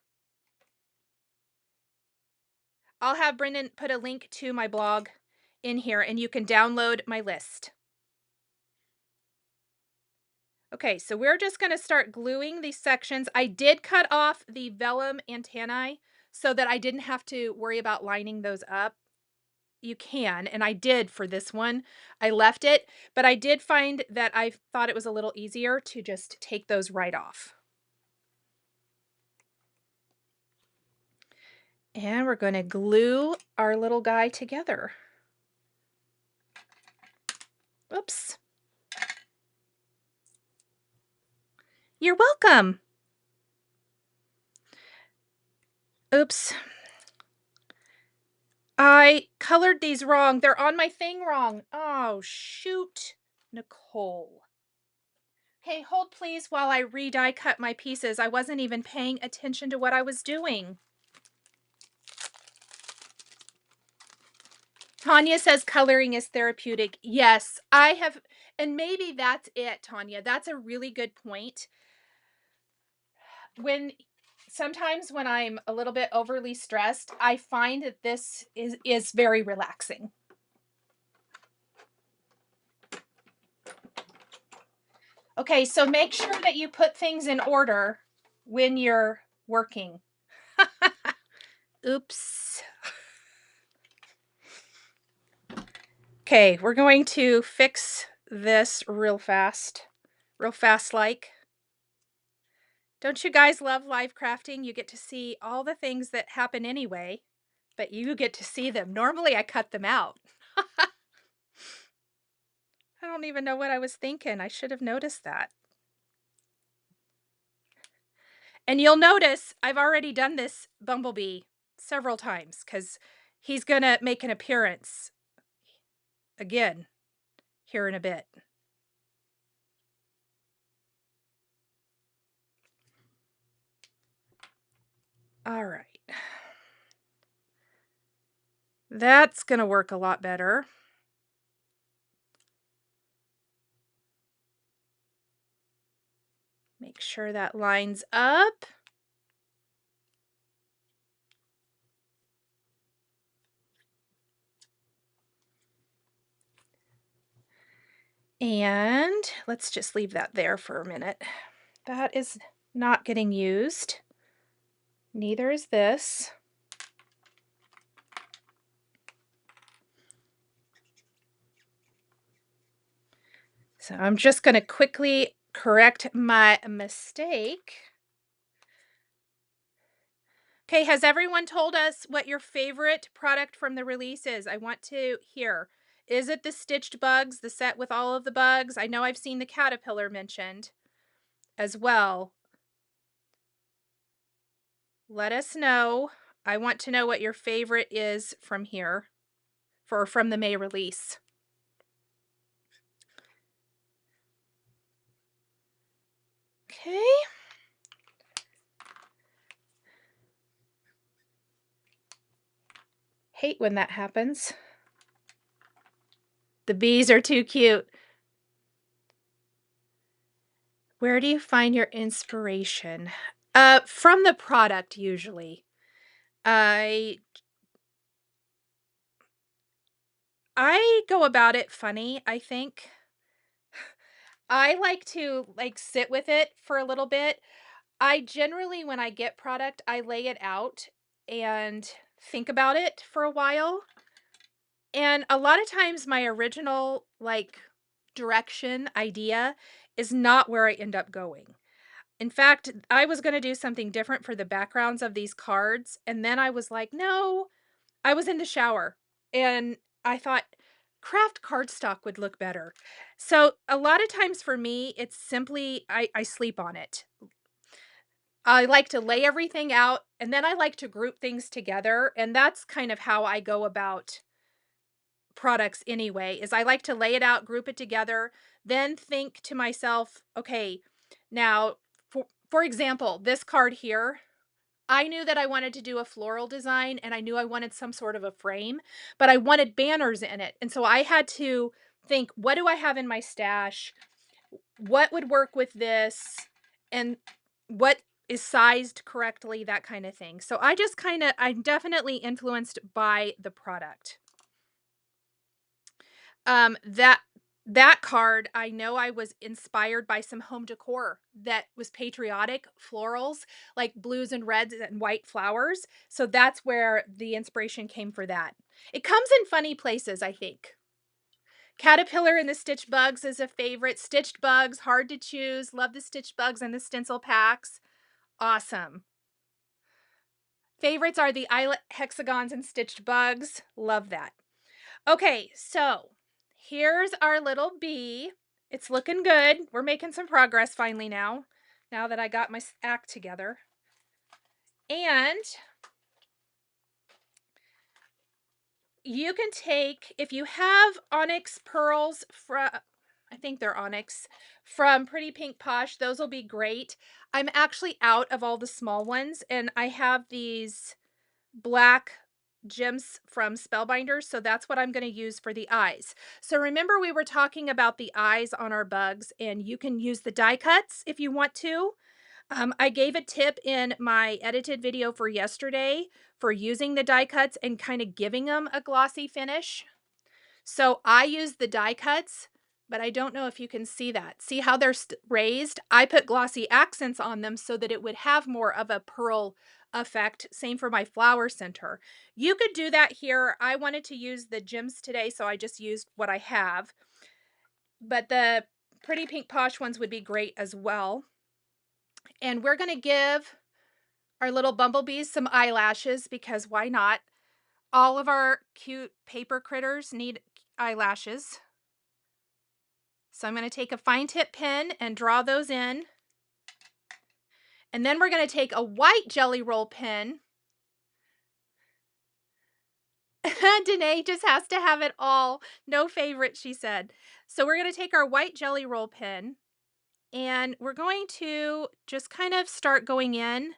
I'll have Brendan put a link to my blog in here and you can download my list. Okay, so we're just going to start gluing these sections. I did cut off the vellum antennae so that I didn't have to worry about lining those up. You can, and I did for this one. I left it, but I did find that I thought it was a little easier to just take those right off. And we're going to glue our little guy together. Oops. You're welcome. Oops. I colored these wrong. They're on my thing wrong. Oh, shoot, Nicole. Okay, hold please while I re-die cut my pieces. I wasn't even paying attention to what I was doing. Tanya says coloring is therapeutic. Yes, I have, and maybe that's it, Tanya. That's a really good point. Sometimes when I'm a little bit overly stressed, I find that this is very relaxing. Okay, so make sure that you put things in order when you're working. Oops. Okay, we're going to fix this real fast like. Don't you guys love live crafting? You get to see all the things that happen anyway, but you get to see them. Normally I cut them out. I don't even know what I was thinking. I should have noticed that. And you'll notice I've already done this bumblebee several times because he's going to make an appearance again here in a bit. All right. That's going to work a lot better. Make sure that lines up. And let's just leave that there for a minute. That is not getting used. Neither is this. So I'm just going to quickly correct my mistake. Okay, has everyone told us what your favorite product from the release is? I want to hear. Is it the Stitched Bugs, the set with all of the bugs? I know I've seen the caterpillar mentioned as well. Let us know. I want to know what your favorite is from here, from the May release. Okay. Hate when that happens. The bees are too cute. Where do you find your inspiration? From the product usually. I go about it funny, I think. I like to sit with it for a little bit. I generally, when I get product, I lay it out and think about it for a while. And a lot of times my original direction idea is not where I end up going. In fact, I was going to do something different for the backgrounds of these cards. And then I was like, no, I was in the shower and I thought craft cardstock would look better. So a lot of times for me, it's simply, I sleep on it. I like to lay everything out and then I like to group things together. And that's kind of how I go about products anyway, is I like to lay it out, group it together, then think to myself, okay, now for example, this card here, I knew that I wanted to do a floral design and I knew I wanted some sort of a frame, but I wanted banners in it. And so I had to think, what do I have in my stash? What would work with this? And what is sized correctly, that kind of thing. So I'm definitely influenced by the product. That card, I know I was inspired by some home decor that was patriotic, florals, like blues and reds and white flowers. So that's where the inspiration came for that. It comes in funny places, I think. Caterpillar and the Stitched Bugs is a favorite. Stitched Bugs, hard to choose. Love the Stitched Bugs and the stencil packs. Awesome. Favorites are the Eyelet, Hexagons, and Stitched Bugs. Love that. Okay, so here's our little bee. It's looking good. We're making some progress finally now that I got my act together. And you can take, if you have onyx pearls from, I think they're onyx, from Pretty Pink Posh, those will be great. I'm actually out of all the small ones, and I have these black gems from Spellbinders, so that's what I'm going to use for the eyes. So remember we were talking about the eyes on our bugs, and you can use the die cuts if you want to. I gave a tip in my edited video for yesterday for using the die cuts and kind of giving them a glossy finish. So I use the die cuts, but I don't know if you can see that. See how they're raised? I put glossy accents on them so that it would have more of a pearl effect. Same for my flower center. You could do that here. I wanted to use the gems today, so I just used what I have. But the Pretty Pink Posh ones would be great as well. And we're going to give our little bumblebees some eyelashes because why not? All of our cute paper critters need eyelashes. So I'm going to take a fine tip pen and draw those in. And then we're going to take a white jelly roll pen. Danae just has to have it all. No favorite, she said. So we're going to take our white jelly roll pen and we're going to just kind of start going in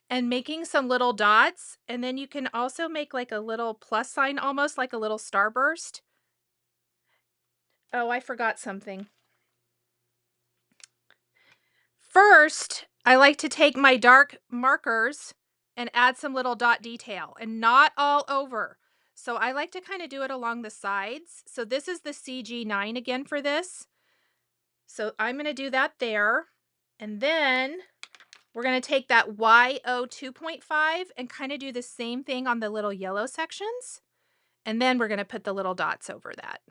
and making some little dots. And then you can also make like a little plus sign, almost like a little starburst. Oh, I forgot something. first, I like to take my dark markers and add some little dot detail, and not all over. So I like to kind of do it along the sides. So this is the CG9 again for this. So I'm going to do that there. And then we're going to take that YO 2.5 and kind of do the same thing on the little yellow sections. And then we're going to put the little dots over that.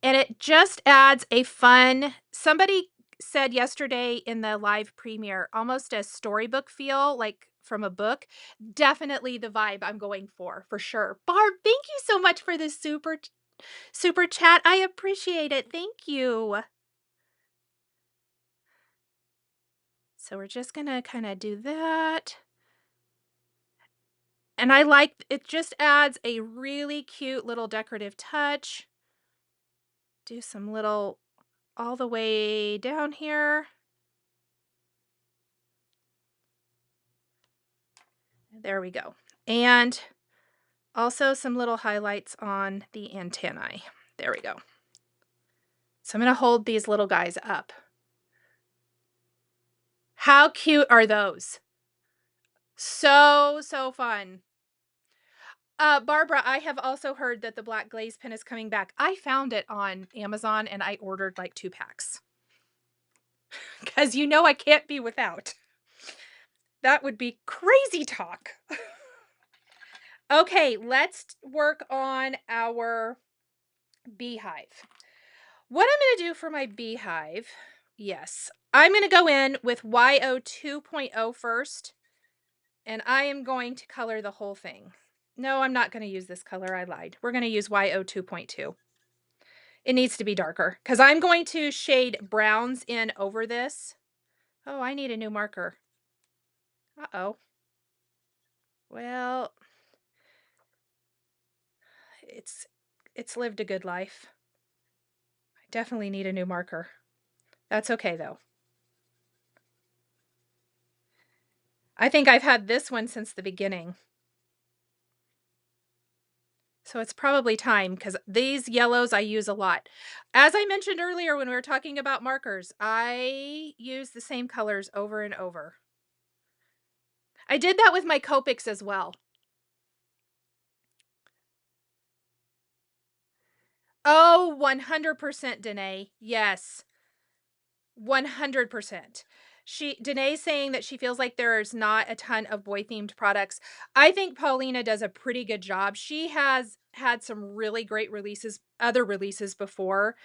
And it just adds a fun, somebody said yesterday in the live premiere, almost a storybook feel, like from a book. Definitely the vibe I'm going for sure. Barb, thank you so much for this super chat. I appreciate it. Thank you. So we're just gonna kind of do that. And I like, it just adds a really cute little decorative touch. Do some little all the way down here. There we go. And also some little highlights on the antennae. There we go. So I'm going to hold these little guys up. How cute are those? So fun. Barbara, I have also heard that the black glaze pen is coming back. I found it on Amazon and I ordered like 2 packs. Because you know I can't be without. That would be crazy talk. Okay, let's work on our beehive. What I'm going to do for my beehive, yes, I'm going to go in with YO 2.0 first, and I am going to color the whole thing. No, I'm not going to use this color. I lied. We're going to use YO 2.2. It needs to be darker because I'm going to shade browns in over this. Oh, I need a new marker. Uh-oh. Well, it's lived a good life. I definitely need a new marker. That's okay, though. I think I've had this one since the beginning. So it's probably time because these yellows I use a lot. As I mentioned earlier when we were talking about markers, I use the same colors over and over. I did that with my Copics as well. Oh, 100% Danae. Yes. 100%. Danae's saying that she feels like there's not a ton of boy themed products. I think Paulina does a pretty good job. She has had some really great other releases before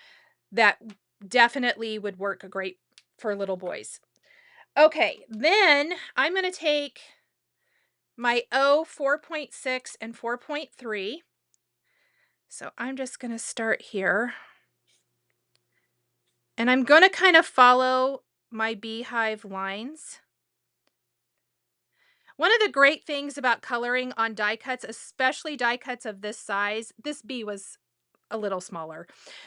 that definitely would work great for little boys. Okay, then I'm going to take my O 4.6 and 4.3. So I'm just going to start here. And I'm going to kind of follow my beehive lines. One of the great things about coloring on die cuts, especially die cuts of this size, this bee was a little smaller,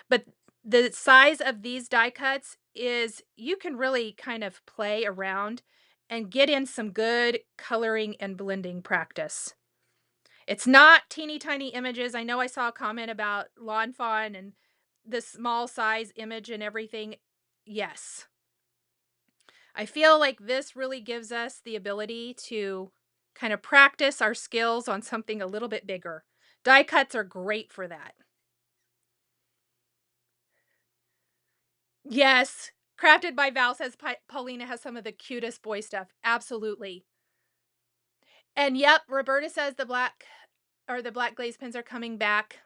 but the size of these die cuts is you can really kind of play around and get in some good coloring and blending practice. It's not teeny tiny images. I know I saw a comment about Lawn Fawn and the small size image and everything. Yes. I feel like this really gives us the ability to kind of practice our skills on something a little bit bigger. Die cuts are great for that. Yes. Crafted by Val says Paulina has some of the cutest boy stuff. Absolutely. And yep, Roberta says the black glaze pens are coming back,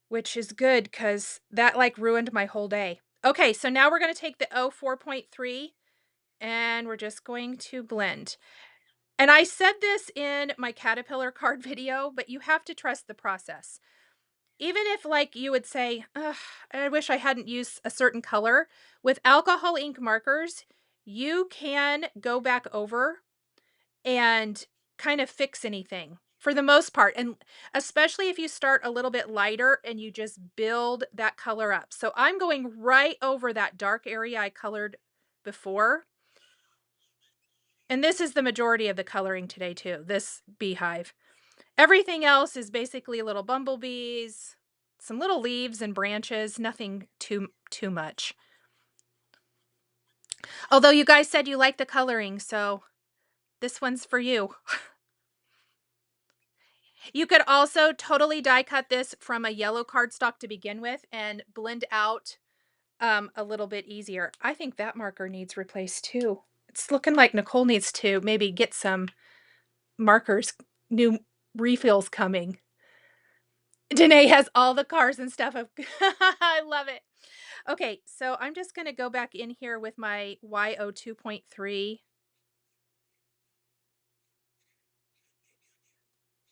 which is good because that like ruined my whole day. Okay, so now we're going to take the O 4.3 and we're just going to blend. And I said this in my caterpillar card video, but you have to trust the process. Even if like you would say, I wish I hadn't used a certain color, with alcohol ink markers, you can go back over and kind of fix anything for the most part. And especially if you start a little bit lighter and you just build that color up. So I'm going right over that dark area I colored before. And this is the majority of the coloring today too, this beehive. Everything else is basically little bumblebees, some little leaves and branches, nothing too much. Although you guys said you like the coloring, so this one's for you. You could also totally die cut this from a yellow cardstock to begin with and blend out a little bit easier. I think that marker needs replaced too. It's looking like Nicole needs to maybe get some markers, new refills coming. Danae has all the cars and stuff. I love it. Okay, so I'm just going to go back in here with my YO 2.3.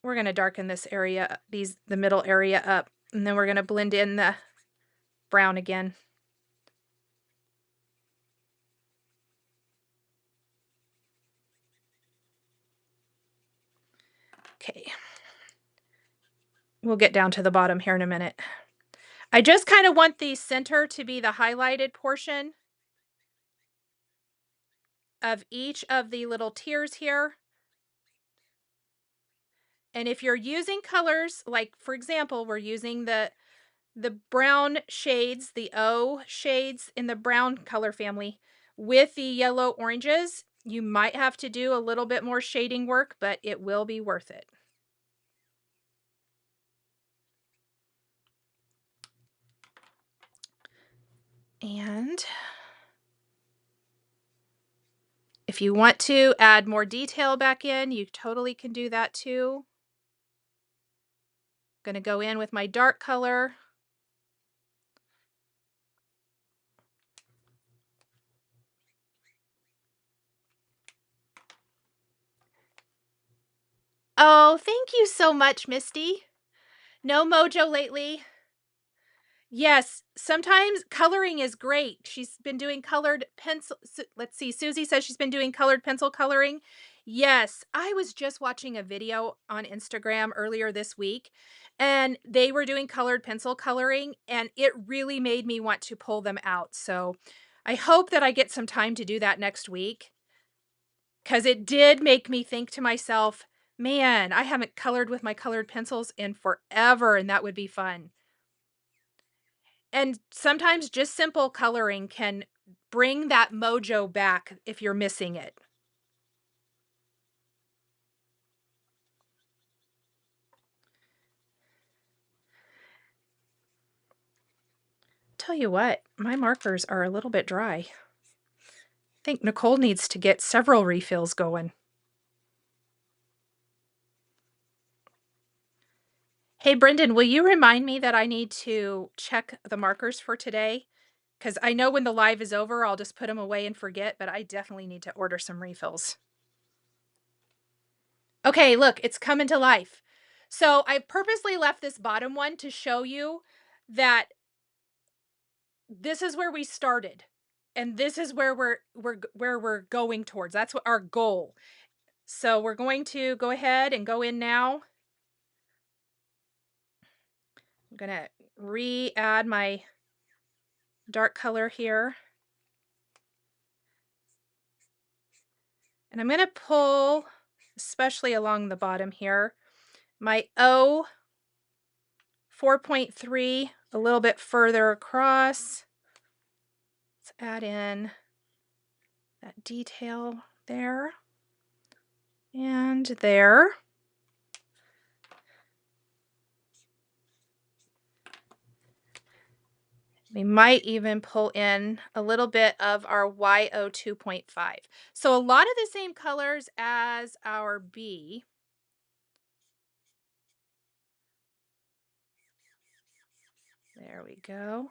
We're going to darken this area, the middle area up, and then we're going to blend in the brown again. Okay. We'll get down to the bottom here in a minute. I just kind of want the center to be the highlighted portion of each of the little tiers here. And if you're using colors, like for example, we're using the brown shades, the O shades in the brown color family with the yellow oranges, you might have to do a little bit more shading work, but it will be worth it. And if you want to add more detail back in, you totally can do that too. I'm going to go in with my dark color. Oh, thank you so much, Misty. No mojo lately. Yes, sometimes coloring is great. She's been doing colored pencil. Let's see, Susie says she's been doing colored pencil coloring. Yes, I was just watching a video on Instagram earlier this week, and they were doing colored pencil coloring, and it really made me want to pull them out. So I hope that I get some time to do that next week, because it did make me think to myself, man, I haven't colored with my colored pencils in forever, and that would be fun. And sometimes just simple coloring can bring that mojo back if you're missing it. Tell you what, my markers are a little bit dry. I think Nicole needs to get several refills going. Hey, Brendan, will you remind me that I need to check the markers for today? Because I know when the live is over, I'll just put them away and forget, but I definitely need to order some refills. Okay, look, it's coming to life. So I purposely left this bottom one to show you that this is where we started, and this is where we're going towards. That's what our goal. So we're going to go ahead and go in now. I'm going to re-add my dark color here. And I'm going to pull, especially along the bottom here, my O 4.3 a little bit further across. Let's add in that detail there and there. We might even pull in a little bit of our YO 2.5. So a lot of the same colors as our bee. There we go.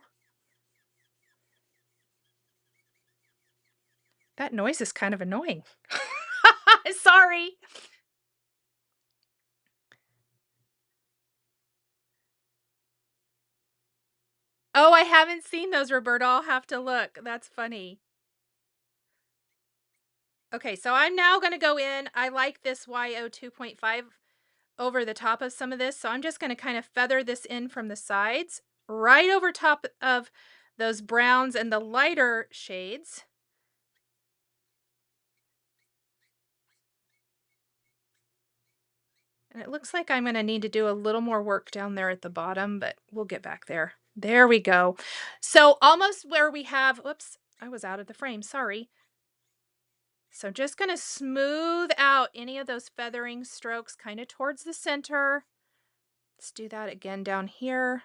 That noise is kind of annoying. Sorry. Oh, I haven't seen those, Roberta. I'll have to look. That's funny. Okay, so I'm now going to go in. I like this YO 2.5 over the top of some of this, so I'm just going to kind of feather this in from the sides, right over top of those browns and the lighter shades. And it looks like I'm gonna need to do a little more work down there at the bottom, but we'll get back there. There we go. So almost where we have, whoops, I was out of the frame, sorry. So just gonna smooth out any of those feathering strokes kind of towards the center. Let's do that again down here.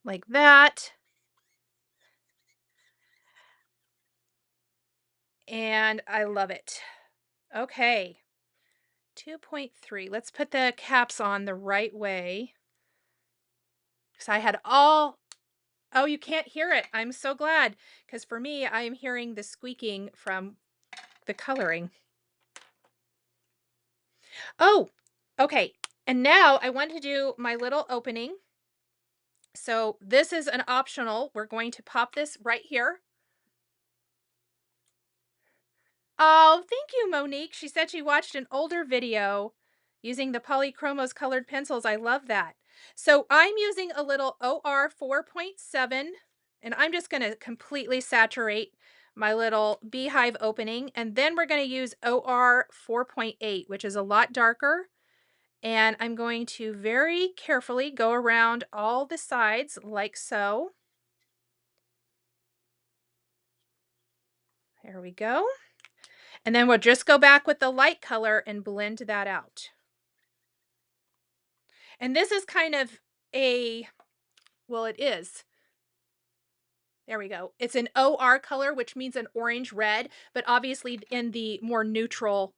Like that. And I love it. Okay. 2.3. Let's put the caps on the right way. Because I had all. Oh, you can't hear it. I'm so glad. Because for me, I am hearing the squeaking from the coloring. Oh, okay. And now I want to do my little opening. So this is an optional. We're going to pop this right here. Oh, thank you, Monique. She said she watched an older video using the Polychromos colored pencils. I love that. So I'm using a little OR 4.7, and I'm just going to completely saturate my little beehive opening. And then we're going to use OR 4.8, which is a lot darker. And I'm going to very carefully go around all the sides like so. There we go. And then we'll just go back with the light color and blend that out. And this is kind of a, well, it is. There we go. It's an OR color, which means an orange red, but obviously in the more neutral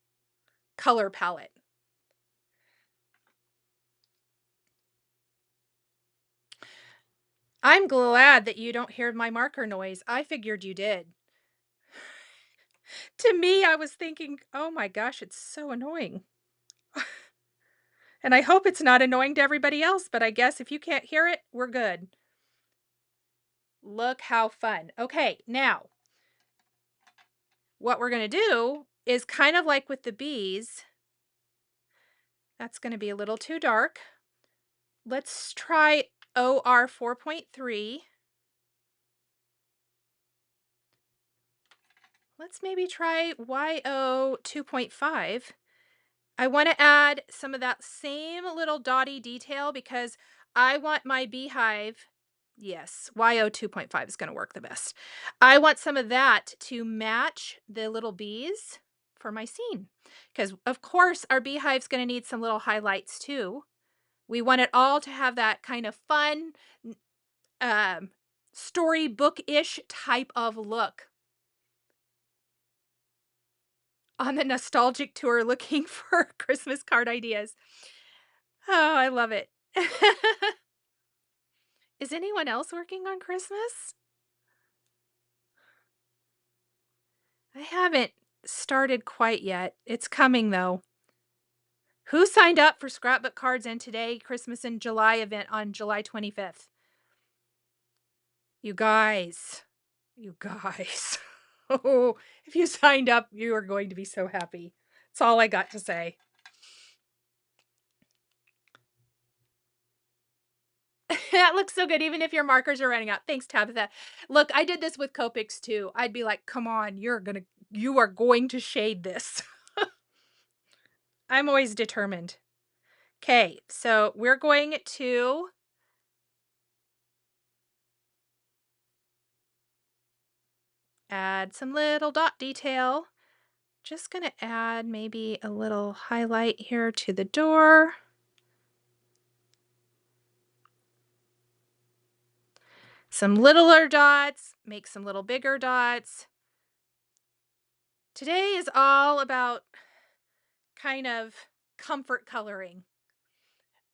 color palette. I'm glad that you don't hear my marker noise. I figured you did. To me, I was thinking, oh my gosh, it's so annoying. And I hope it's not annoying to everybody else, but I guess if you can't hear it, we're good. Look how fun. Okay, now what we're going to do is kind of like with the bees. That's going to be a little too dark. Let's try OR 4.3. Let's maybe try YO 2.5. I want to add some of that same little dotty detail because I want my beehive. Yes, YO 2.5 is going to work the best. I want some of that to match the little bees for my scene because, of course, our beehive's going to need some little highlights too. We want it all to have that kind of fun, storybook-ish type of look. On the nostalgic tour looking for Christmas card ideas. Oh, I love it. Is anyone else working on Christmas? I haven't started quite yet. It's coming though. Who signed up for Scrapbook Cards and Today Christmas in July event on July 25th? You guys. You guys. Oh, if you signed up, you are going to be so happy. That's all I got to say. That looks so good, even if your markers are running out. Thanks, Tabitha. Look, I did this with Copics too. I'd be like, come on, you are going to shade this. I'm always determined. Okay, so we're going to add some little dot detail. Just gonna add maybe a little highlight here to the door. Some littler dots, make some little bigger dots. Today is all about kind of comfort coloring.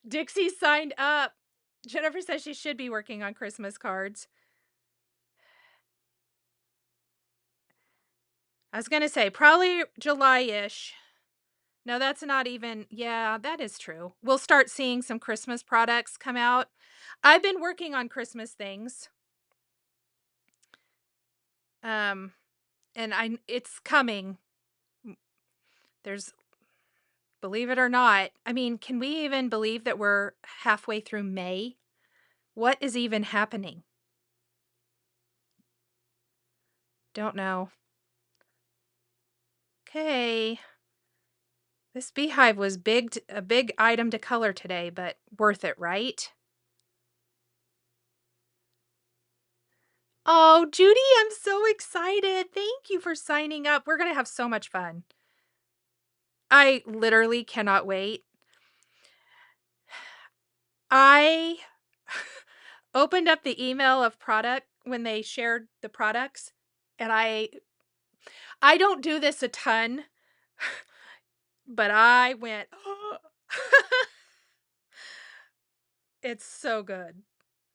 Dixie signed up. Jennifer says she should be working on Christmas cards. I was going to say probably July-ish. No, that's not even, yeah, that is true. We'll start seeing some Christmas products come out. I've been working on Christmas things. And it's coming. There's, believe it or not, I mean, can we even believe that we're halfway through May? What is even happening? Don't know. Okay. This beehive was a big item to color today, but worth it, right? Oh, Judy, I'm so excited. Thank you for signing up. We're going to have so much fun. I literally cannot wait. I opened up the email of product when they shared the products, and I don't do this a ton, but I went, "Oh." It's so good.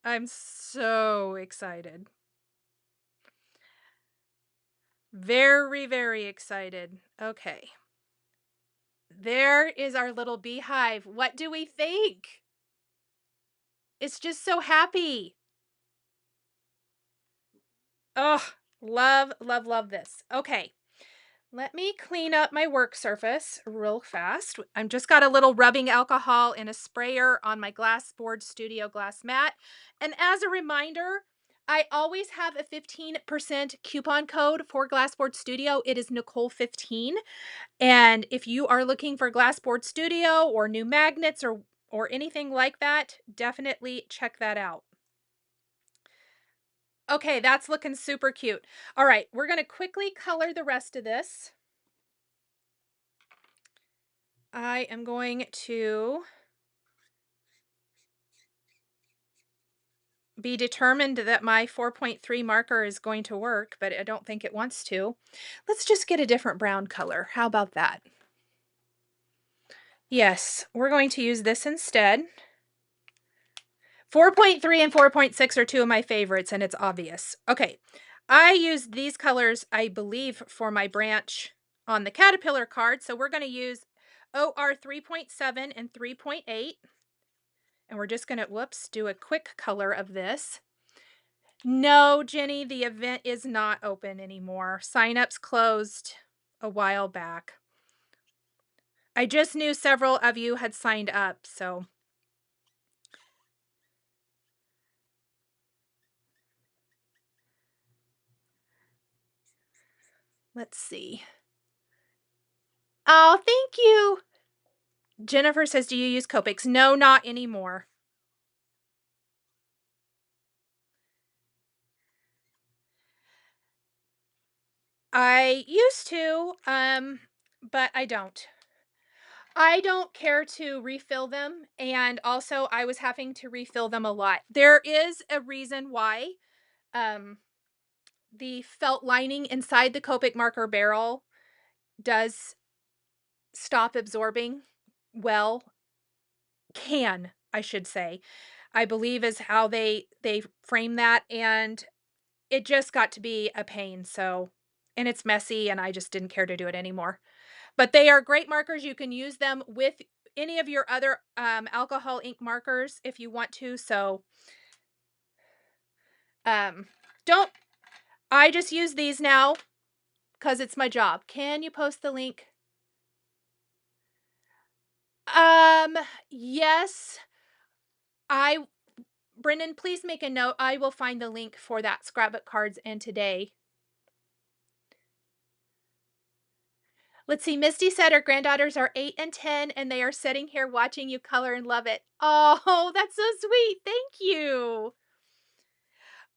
I'm so excited. Very, very excited. Okay. There is our little beehive. What do we think? It's just so happy. Oh, love, love, love this. Okay. Let me clean up my work surface real fast. I'm just got a little rubbing alcohol in a sprayer on my Glassboard Studio glass mat. And as a reminder, I always have a 15% coupon code for Glassboard Studio. It is Nicole15. And if you are looking for Glassboard Studio or new magnets or anything like that, definitely check that out. Okay, that's looking super cute. All right, we're going to quickly color the rest of this. I am going to be determined that my 4.3 marker is going to work, but I don't think it wants to. Let's just get a different brown color. How about that? Yes, we're going to use this instead. 4.3 and 4.6 are two of my favorites, and it's obvious. Okay, I used these colors, I believe, for my branch on the caterpillar card, so we're going to use OR 3.7 and 3.8. And we're just going to, whoops, do a quick color of this. No, Jenny, the event is not open anymore. Sign-ups closed a while back. I just knew several of you had signed up, so. Let's see. Oh, thank you. Jennifer says, do you use Copics? No, not anymore. I used to, but I don't. I don't care to refill them, and also I was having to refill them a lot. There is a reason why. The felt lining inside the Copic marker barrel does stop absorbing well. Can, I should say. I believe is how they frame that, and it just got to be a pain, so, and it's messy, and I just didn't care to do it anymore. But they are great markers. You can use them with any of your other alcohol ink markers if you want to, so don't, I just use these now because it's my job. Can you post the link? Yes. Brendan, please make a note. I will find the link for that scrapbook cards and today. Let's see. Misty said her granddaughters are 8 and 10 and they are sitting here watching you color and love it. Oh, that's so sweet. Thank you.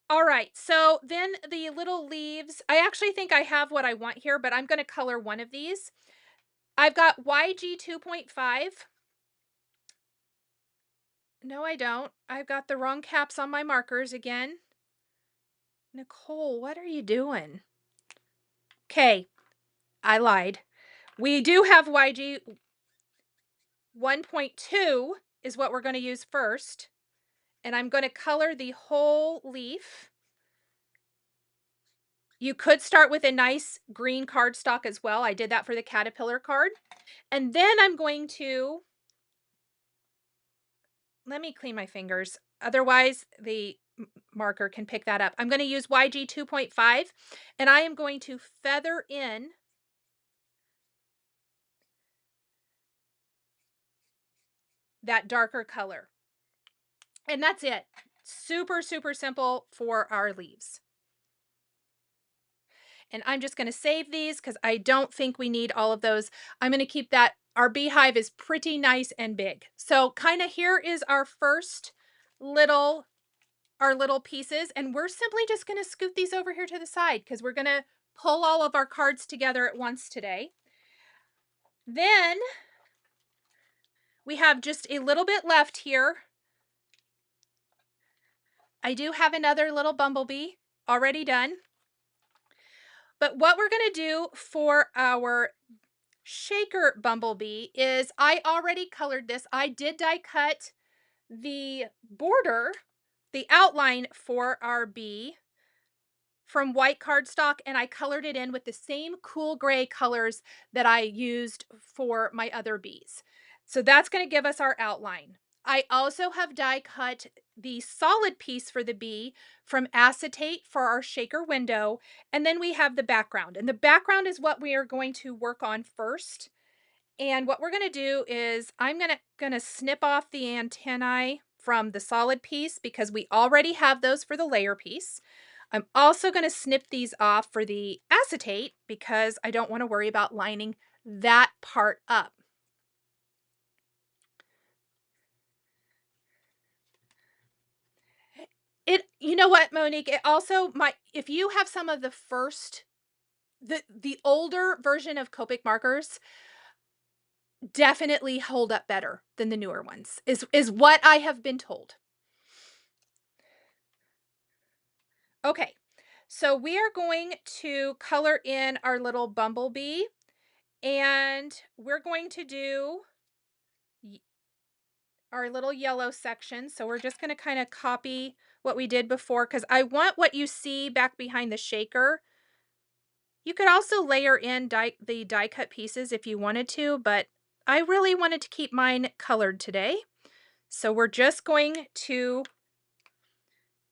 All right. So then the little leaves, I actually think I have what I want here, but I'm going to color one of these. I've got YG 2.5. No, I don't. I've got the wrong caps on my markers again. Nicole, what are you doing? Okay, I lied. We do have YG 1.2 is what we're going to use first. And I'm going to color the whole leaf. You could start with a nice green cardstock as well. I did that for the caterpillar card. And then I'm going to, let me clean my fingers. Otherwise, the marker can pick that up. I'm going to use YG 2.5 and I am going to feather in that darker color. And that's it. Super, super simple for our leaves. And I'm just going to save these because I don't think we need all of those. I'm going to keep that. Our beehive is pretty nice and big. So kind of here is our first little, our little pieces. And we're simply just going to scoot these over here to the side because we're going to pull all of our cards together at once today. Then we have just a little bit left here. I do have another little bumblebee already done. But what we're going to do for our shaker bumblebee is I already colored this. I did die cut the border, the outline for our bee from white cardstock, and I colored it in with the same cool gray colors that I used for my other bees. So that's going to give us our outline. I also have die cut the solid piece for the bee from acetate for our shaker window, and then we have the background. And the background is what we are going to work on first. And what we're going to do is I'm going to snip off the antennae from the solid piece because we already have those for the layer piece. I'm also going to snip these off for the acetate because I don't want to worry about lining that part up. You know what, Monique, it also might, if you have some of the first, the older version of Copic markers, definitely hold up better than the newer ones, is what I have been told. Okay, so we are going to color in our little bumblebee, and we're going to do our little yellow section. So we're just going to kind of copy what we did before because I want what you see back behind the shaker. You could also layer in the die cut pieces if you wanted to, but I really wanted to keep mine colored today. So we're just going to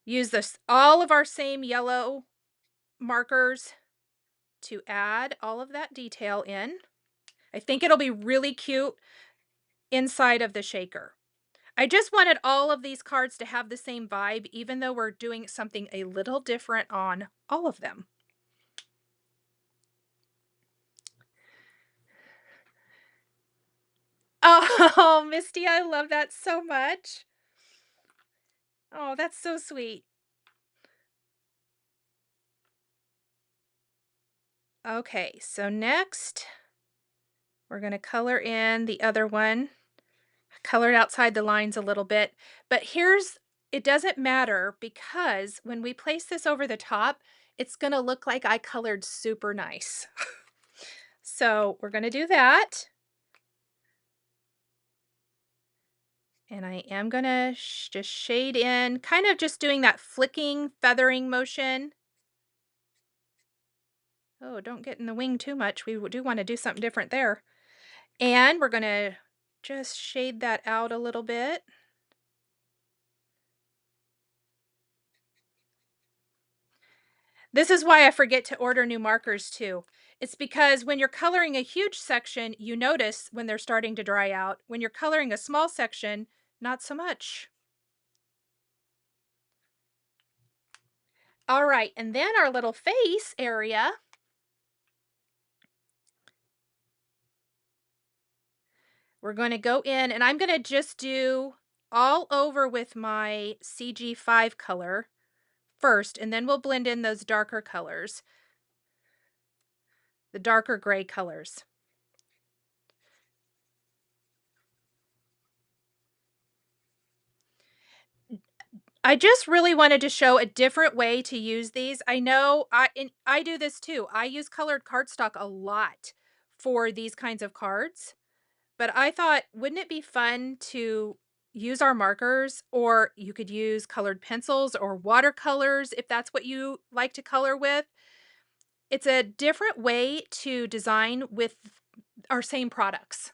use all of our same yellow markers to add all of that detail in. I think it'll be really cute inside of the shaker. I just wanted all of these cards to have the same vibe, even though we're doing something a little different on all of them. Oh, Misty, I love that so much. Oh, that's so sweet. Okay, so next we're going to color in the other one. Colored outside the lines a little bit, but it doesn't matter because when we place this over the top, it's going to look like I colored super nice. So we're going to do that. And I am going to just shade in, kind of just doing that flicking, feathering motion. Oh, don't get in the wing too much. We do want to do something different there. And we're going to just shade that out a little bit. This is why I forget to order new markers too. It's because when you're coloring a huge section, you notice when they're starting to dry out. When you're coloring a small section, not so much. All right, and then our little face area. We're going to go in and I'm going to just do all over with my CG5 color first, and then we'll blend in those darker colors, the darker gray colors. I just really wanted to show a different way to use these. I know I do this too. I use colored cardstock a lot for these kinds of cards, but I thought, wouldn't it be fun to use our markers, or you could use colored pencils or watercolors if that's what you like to color with. It's a different way to design with our same products.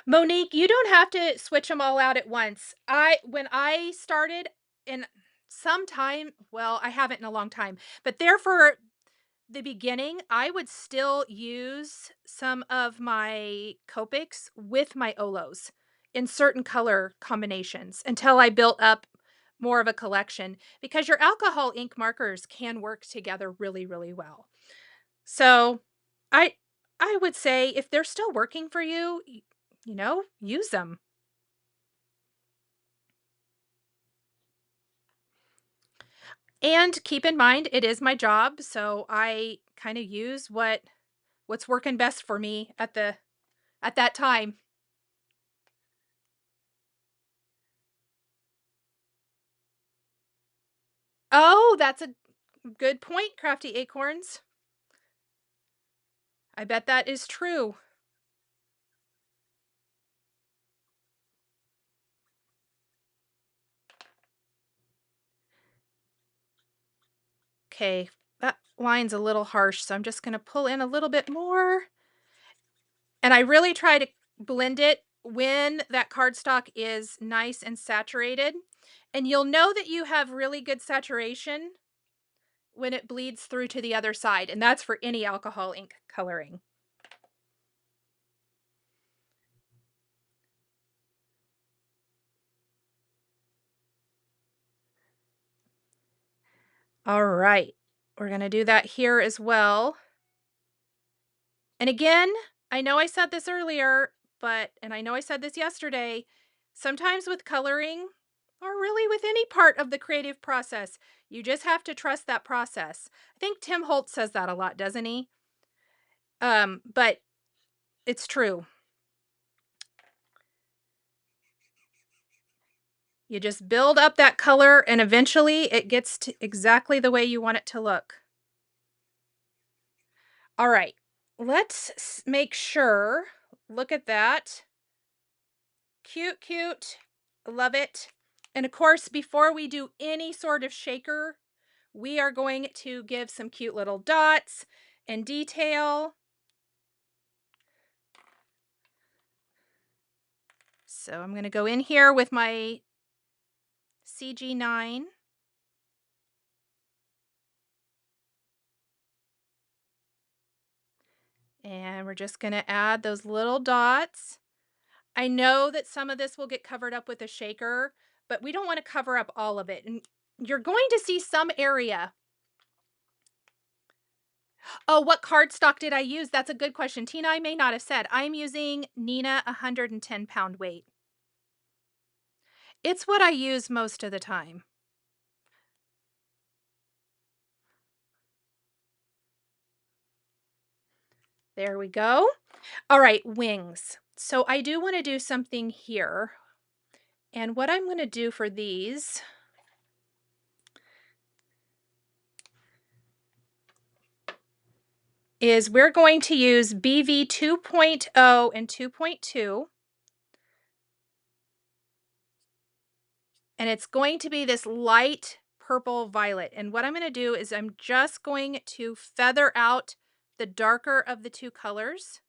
Monique, you don't have to switch them all out at once. When I started in some time, well, I haven't in a long time, but there for the beginning, I would still use some of my Copics with my Olos in certain color combinations until I built up more of a collection because your alcohol ink markers can work together really, really well. So I I would say if they're still working for you, you know, use them. And keep in mind it is my job, so I kind of use what's working best for me at that time. Oh, that's a good point, Crafty Acorns. I bet that is true. Okay, that line's a little harsh, so I'm just gonna pull in a little bit more. And I really try to blend it when that cardstock is nice and saturated. And you'll know that you have really good saturation when it bleeds through to the other side, and that's for any alcohol ink coloring. All right, we're gonna do that here as well. And again, I know I said this earlier, and I know I said this yesterday, sometimes with coloring, or really with any part of the creative process, you just have to trust that process. I think Tim Holt says that a lot, doesn't he? But it's true. You just build up that color and eventually it gets to exactly the way you want it to look. All right, make sure. Look at that. Cute, cute. Love it. And of course, before we do any sort of shaker, we are going to give some cute little dots and detail. So I'm going to go in here with my CG9. And we're just going to add those little dots. I know that some of this will get covered up with a shaker, but we don't want to cover up all of it. And you're going to see some area. Oh, what cardstock did I use? That's a good question. Tina, I may not have said. I'm using Nina 110-pound weight. It's what I use most of the time. There we go. All right, wings. So I do want to do something here. And what I'm going to do for these is we're going to use BV 2.0 and 2.2. And it's going to be this light purple violet. And what I'm going to do is I'm just going to feather out the darker of the two colors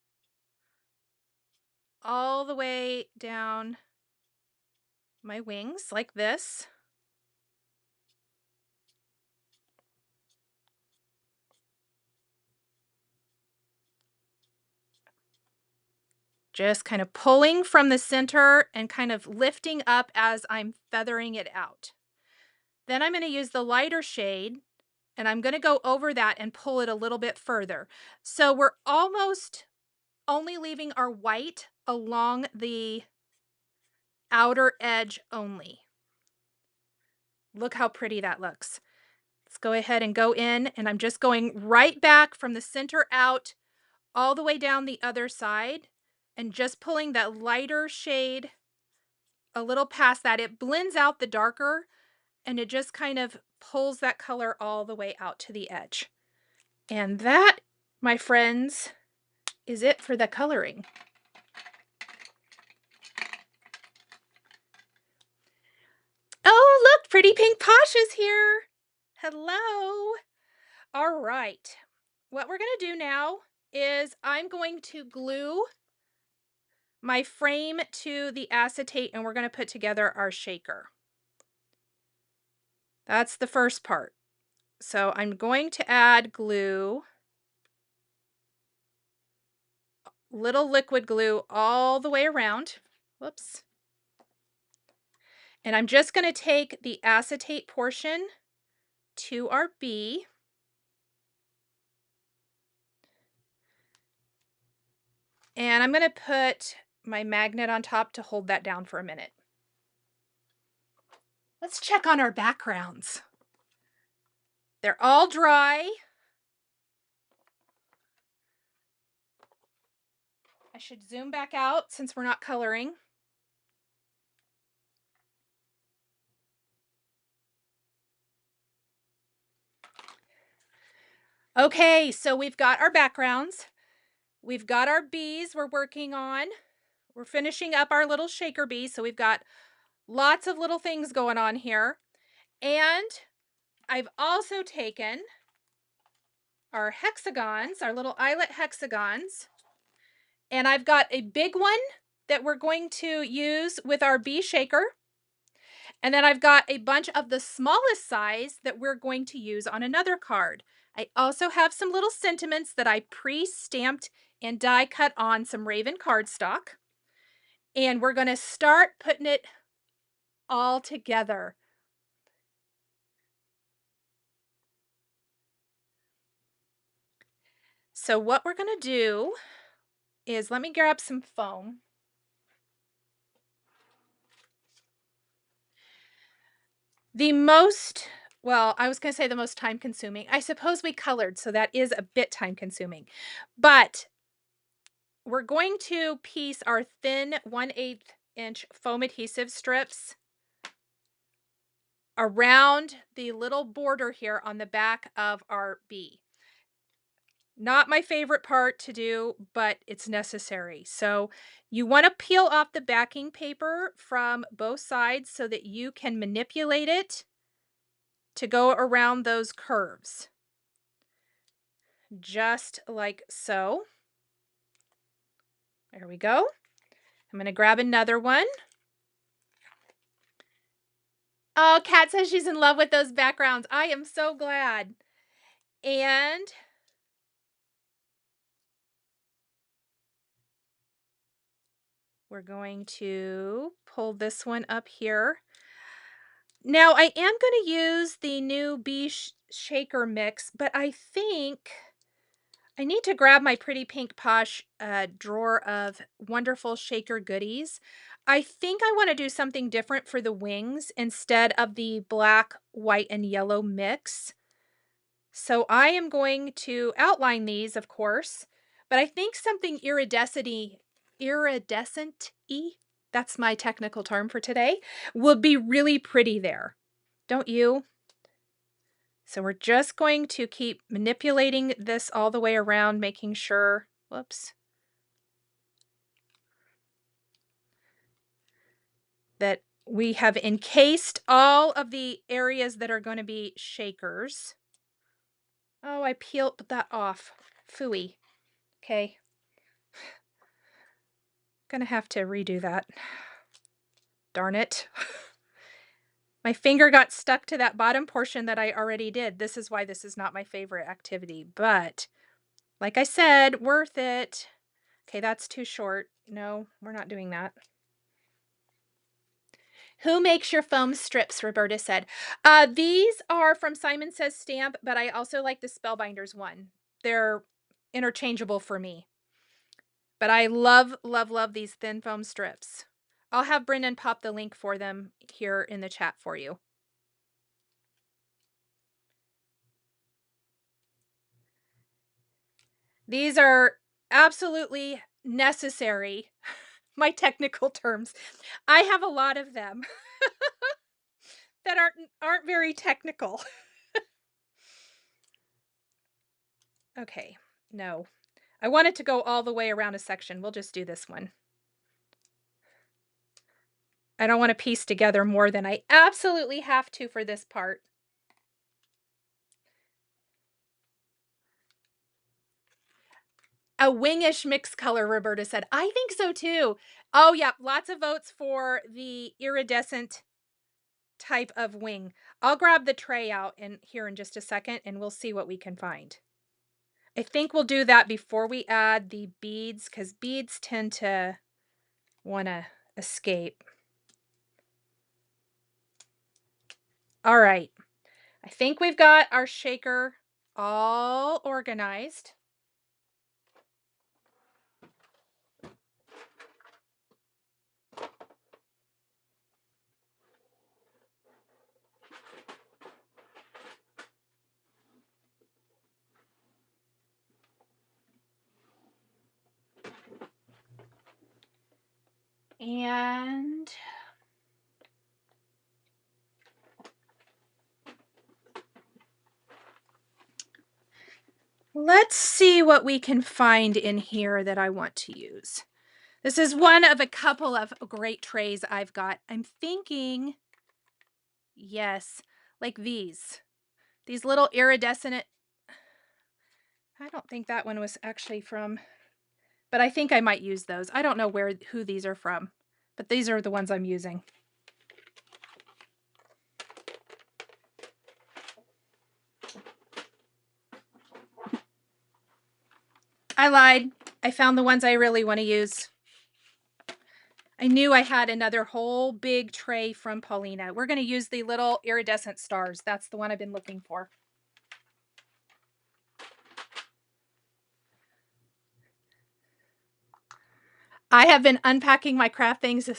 all the way down my wings like this. Just kind of pulling from the center and kind of lifting up as I'm feathering it out. Then I'm going to use the lighter shade and I'm going to go over that and pull it a little bit further. So we're almost only leaving our white along the outer edge only. Look how pretty that looks. Let's go ahead and go in, and I'm just going right back from the center out all the way down the other side and just pulling that lighter shade a little past that. It blends out the darker and it just kind of pulls that color all the way out to the edge. And that, my friends, is it for the coloring. Oh, look, Pretty Pink Posh is here. Hello. All right. What we're going to do now is I'm going to glue my frame to the acetate and we're going to put together our shaker. That's the first part. So I'm going to add glue, little liquid glue all the way around. Whoops. And I'm just going to take the acetate portion to our bee. And I'm going to put my magnet on top to hold that down for a minute. Let's check on our backgrounds. They're all dry. I should zoom back out since we're not coloring. Okay, so we've got our backgrounds. We've got our bees we're working on. We're finishing up our little shaker bees, so we've got lots of little things going on here. And I've also taken our hexagons, our little eyelet hexagons, and I've got a big one that we're going to use with our bee shaker. And then I've got a bunch of the smallest size that we're going to use on another card. I also have some little sentiments that I pre-stamped and die cut on some Raven cardstock. And we're going to start putting it all together. So what we're going to do is, let me grab some foam. Well, I was going to say the most time consuming. I suppose we colored, so that is a bit time consuming. But we're going to piece our thin 1/8 inch foam adhesive strips around the little border here on the back of our bee. Not my favorite part to do, but it's necessary. So you want to peel off the backing paper from both sides so that you can manipulate it to go around those curves. Just like so. There we go. I'm going to grab another one. Oh, Kat says she's in love with those backgrounds. I am so glad. And we're going to pull this one up here. Now, I am going to use the new bee shaker mix, but I think I need to grab my Pretty Pink Posh drawer of wonderful shaker goodies. I think I want to do something different for the wings instead of the black, white, and yellow mix. So I am going to outline these, of course, but I think something iridescent-y, that's my technical term for today, would be really pretty there. Don't you? So we're just going to keep manipulating this all the way around, making sure, whoops, that we have encased all of the areas that are going to be shakers. Oh, I peeled that off. Phooey. Okay. Gonna have to redo that. Darn it. My finger got stuck to that bottom portion that I already did. This is why this is not my favorite activity, but like I said, worth it. Okay, that's too short. No, we're not doing that. Who makes your foam strips? Roberta said. These are from Simon Says Stamp, but I also like the Spellbinders one. They're interchangeable for me. But I love, love, love these thin foam strips. I'll have Brendan pop the link for them here in the chat for you. These are absolutely necessary. My technical terms. I have a lot of them that aren't very technical. Okay, no. I want it to go all the way around a section. We'll just do this one. I don't want to piece together more than I absolutely have to for this part. A wingish mixed color, Roberta said. I think so too. Oh yeah, lots of votes for the iridescent type of wing. I'll grab the tray out here in just a second and we'll see what we can find. I think we'll do that before we add the beads because beads tend to want to escape. All right. I think we've got our shaker all organized. And let's see what we can find in here that I want to use. This is one of a couple of great trays I've got. I'm thinking, yes, like these. These little iridescent. I don't think that one was actually from, but I think I might use those. I don't know who these are from, but these are the ones I'm using. I lied. I found the ones I really want to use. I knew I had another whole big tray from Paulina. We're going to use the little iridescent stars. That's the one I've been looking for. I have been unpacking my craft things.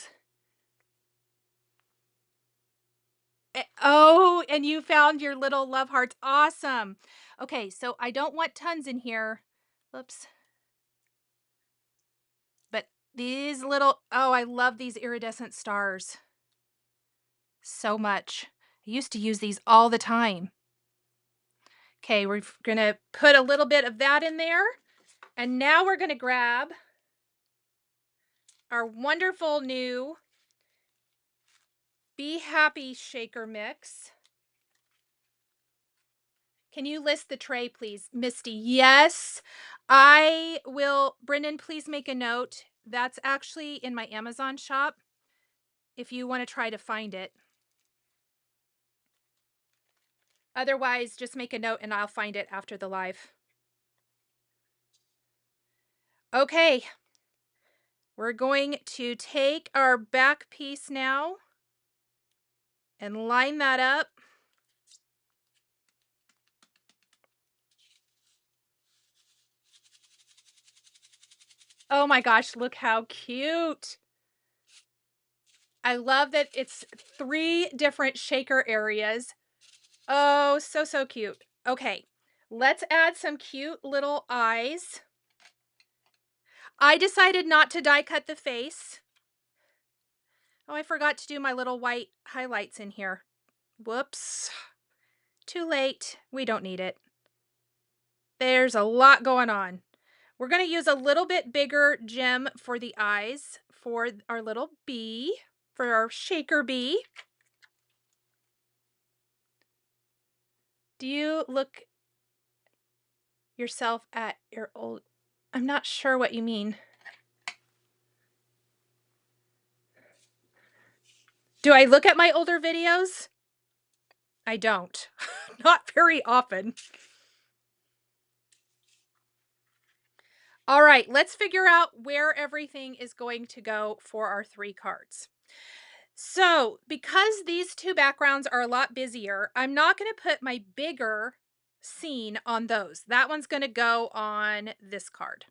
Oh, and you found your little love hearts. Awesome. Okay, so I don't want tons in here. Whoops. But these little, oh, I love these iridescent stars so much. I used to use these all the time. Okay, we're going to put a little bit of that in there. And now we're going to grab our wonderful new Be Happy shaker mix. Can you list the tray, please, Misty? Yes, I will. Brendan, please make a note. That's actually in my Amazon shop if you want to try to find it. Otherwise, just make a note and I'll find it after the live. Okay, we're going to take our back piece now and line that up. Oh my gosh, look how cute. I love that it's 3 different shaker areas. Oh, so, so cute. Okay, let's add some cute little eyes. I decided not to die cut the face. Oh, I forgot to do my little white highlights in here. Whoops. Too late. We don't need it. There's a lot going on. We're going to use a little bit bigger gem for the eyes for our little bee, for our shaker bee. Do you look yourself at your old... I'm not sure what you mean. Do I look at my older videos? I don't. Not very often. All right, let's figure out where everything is going to go for our 3 cards. So, because these 2 backgrounds are a lot busier, I'm not going to put my bigger scene on those. That one's going to go on this card.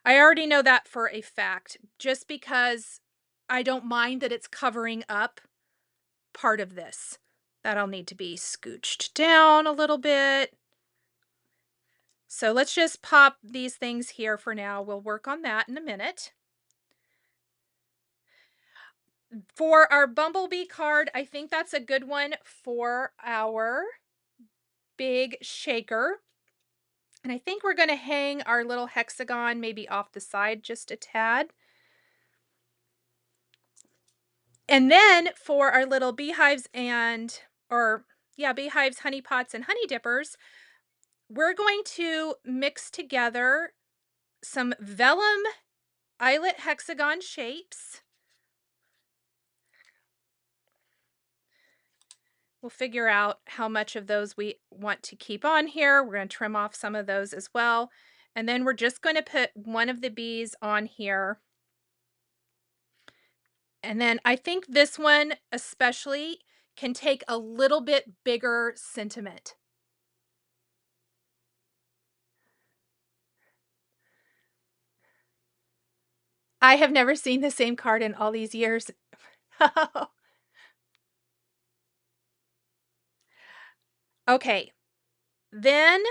I already know that for a fact, just because I don't mind that it's covering up part of this. That'll need to be scooched down a little bit. So let's just pop these things here for now. We'll work on that in a minute. For our bumblebee card, I think that's a good one for our big shaker. And I think we're going to hang our little hexagon maybe off the side just a tad. And then for our little beehives beehives, honey pots, and honey dippers, we're going to mix together some vellum eyelet hexagon shapes. We'll figure out how much of those we want to keep on here. We're going to trim off some of those as well. And then we're just going to put one of the bees on here. And then I think this one especially can take a little bit bigger sentiment. I have never seen the same card in all these years. Okay, then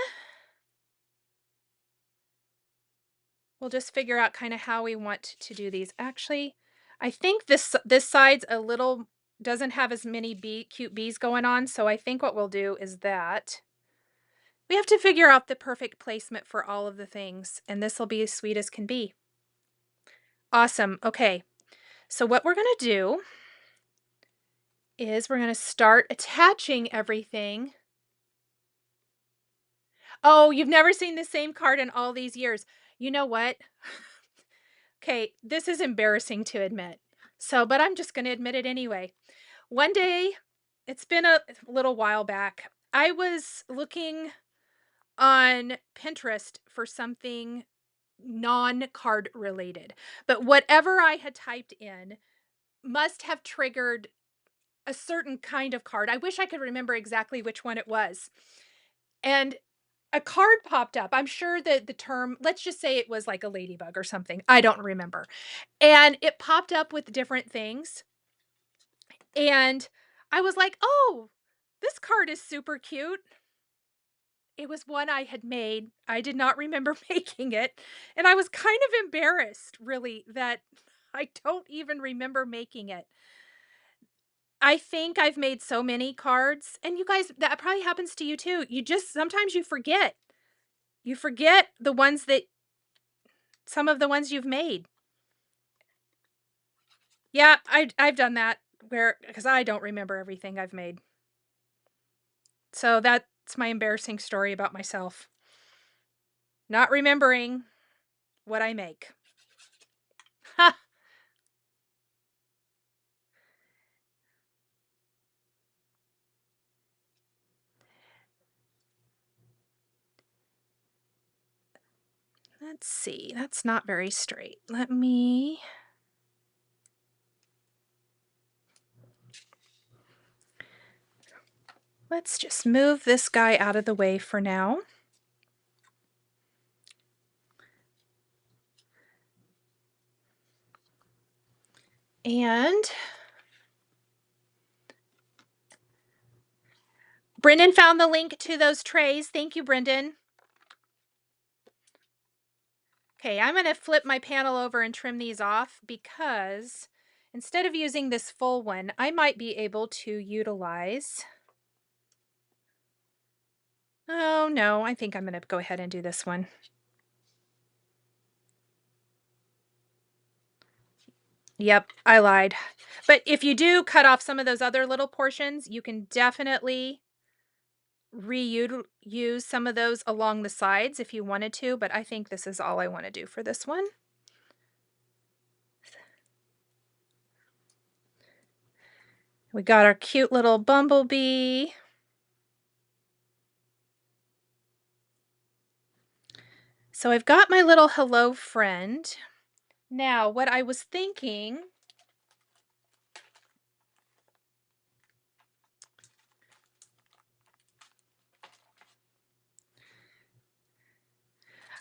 we'll just figure out kind of how we want to do these. Actually, I think this side's a little doesn't have as many cute bees going on, so I think what we'll do is that we have to figure out the perfect placement for all of the things, and this will be as sweet as can be. Awesome. Okay. So what we're going to do is we're going to start attaching everything. Oh, you've never seen the same card in all these years. You know what? Okay, this is embarrassing to admit. So, but I'm just going to admit it anyway. One day, it's been a little while back, I was looking on Pinterest for something non-card related, but whatever I had typed in must have triggered a certain kind of card. I wish I could remember exactly which one it was. And a card popped up. I'm sure that the term, let's just say it was like a ladybug or something. I don't remember. And it popped up with different things. And I was like, oh, this card is super cute. It was one I had made. I did not remember making it. And I was kind of embarrassed, really, that I don't even remember making it. I think I've made so many cards, and you guys, that probably happens to you too. You just sometimes you forget. You forget the ones that some of the ones you've made. Yeah, I've done that where because I don't remember everything I've made. So that's my embarrassing story about myself. Not remembering what I make. Ha! Let's see. That's not very straight. Let's just move this guy out of the way for now. And Brendan found the link to those trays. Thank you, Brendan. Okay, I'm going to flip my panel over and trim these off because instead of using this full one, I might be able to utilize... Oh, no, I think I'm going to go ahead and do this one. Yep, I lied. But if you do cut off some of those other little portions, you can definitely reuse some of those along the sides if you wanted to, but I think this is all I want to do for this one. We got our cute little bumblebee. So I've got my little hello friend. Now, what I was thinking,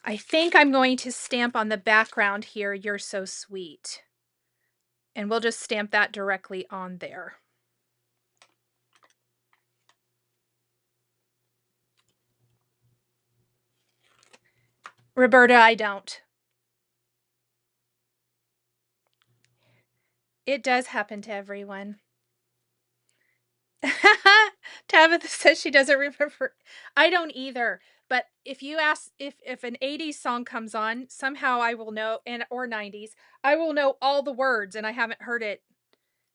I think I'm going to stamp on the background here, "You're so sweet." And we'll just stamp that directly on there. Roberta, I don't. It does happen to everyone. Tabitha says she doesn't remember. I don't either. But if you ask if an 80s song comes on, somehow I will know, and or 90s, I will know all the words and I haven't heard it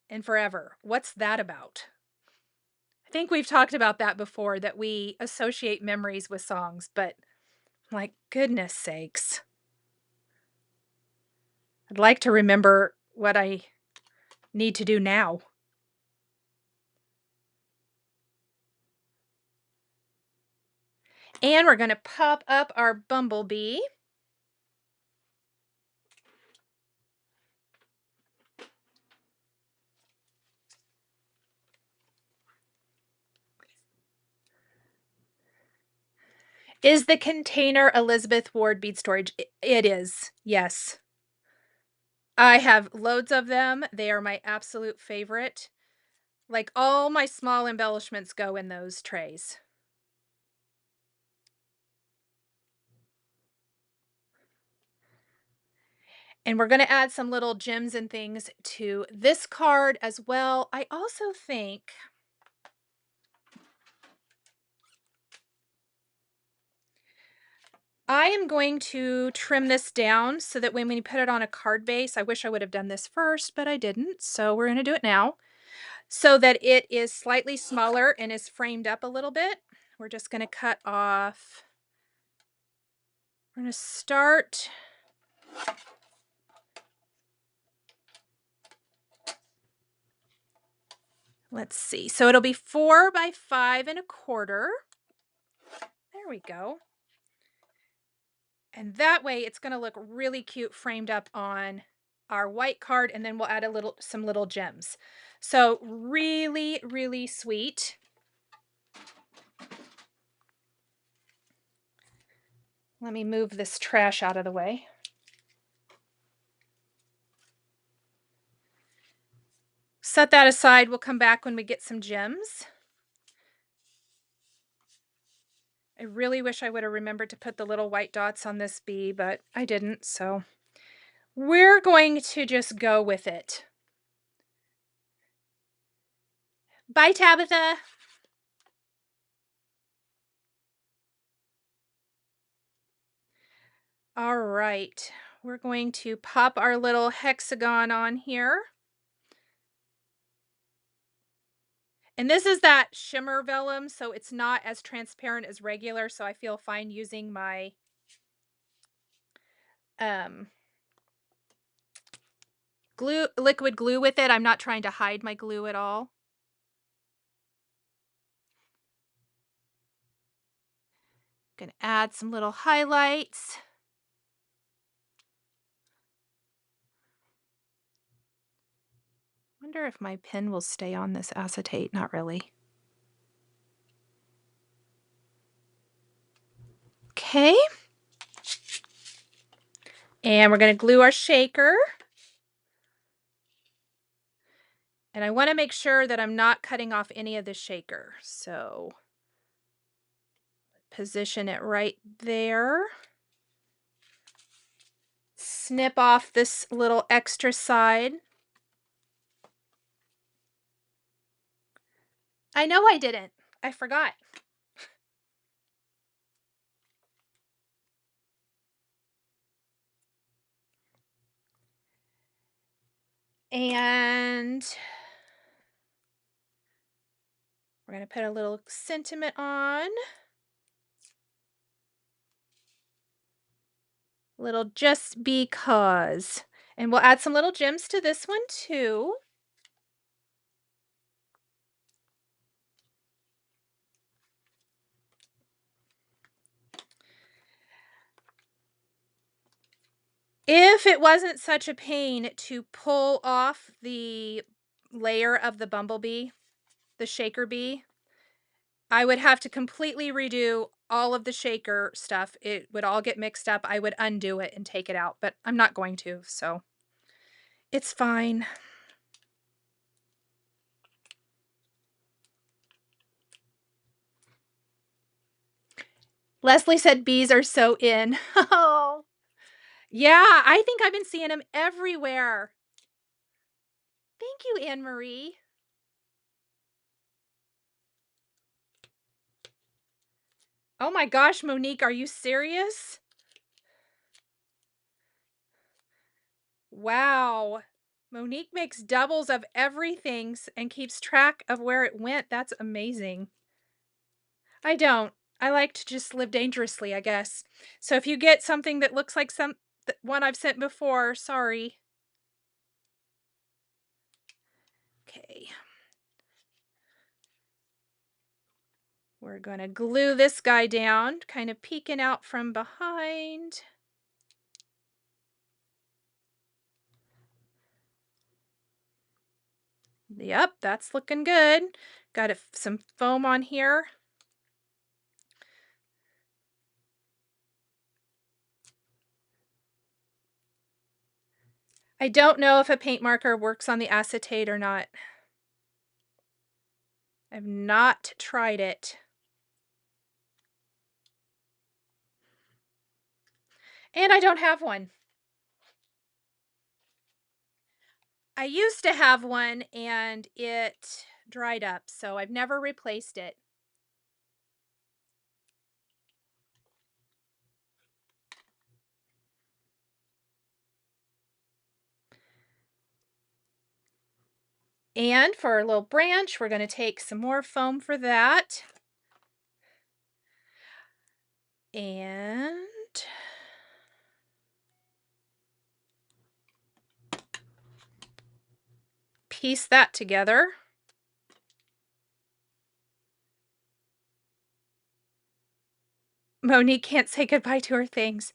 in forever. What's that about? I think we've talked about that before, that we associate memories with songs, but like, goodness sakes. I'd like to remember what I need to do now. And we're going to pop up our bumblebee. Is the container Elizabeth Ward bead storage? It is, yes. I have loads of them. They are my absolute favorite. Like, all my small embellishments go in those trays. And we're gonna add some little gems and things to this card as well. I also think I am going to trim this down so that when we put it on a card base, I wish I would have done this first, but I didn't, so we're gonna do it now. So that it is slightly smaller and is framed up a little bit. We're just gonna cut off. We're gonna start. Let's see. So it'll be 4 by 5 1/4. There we go. And that way it's gonna look really cute framed up on our white card, and then we'll add some little gems. So really, really sweet. Let me move this trash out of the way. Set that aside. We'll come back when we get some gems. I really wish I would have remembered to put the little white dots on this bee, but I didn't, so we're going to just go with it. Bye, Tabitha. All right, we're going to pop our little hexagon on here. And this is that shimmer vellum, so it's not as transparent as regular, so I feel fine using my liquid glue with it. I'm not trying to hide my glue at all. Gonna add some little highlights. Wonder if my pen will stay on this acetate. Not really. Okay. And we're going to glue our shaker. And I want to make sure that I'm not cutting off any of the shaker. So position it right there. Snip off this little extra side. I know I didn't. I forgot. And we're going to put a little sentiment on. Little just because. And we'll add some little gems to this one too. If it wasn't such a pain to pull off the layer of the bumblebee, the shaker bee, I would have to completely redo all of the shaker stuff. It would all get mixed up. I would undo it and take it out, but I'm not going to, so it's fine. Leslie said bees are so in. Oh, yeah, I think I've been seeing them everywhere. Thank you, Anne Marie. Oh my gosh, Monique, are you serious? Wow. Monique makes doubles of everything and keeps track of where it went. That's amazing. I don't. I like to just live dangerously, I guess. So if you get something that looks like one I've sent before, sorry. Okay. We're going to glue this guy down, kind of peeking out from behind. Yep, that's looking good. Got some foam on here. I don't know if a paint marker works on the acetate or not. I've not tried it. And I don't have one. I used to have one and it dried up, so I've never replaced it. And for our little branch, we're going to take some more foam for that. And piece that together. Monique can't say goodbye to her things.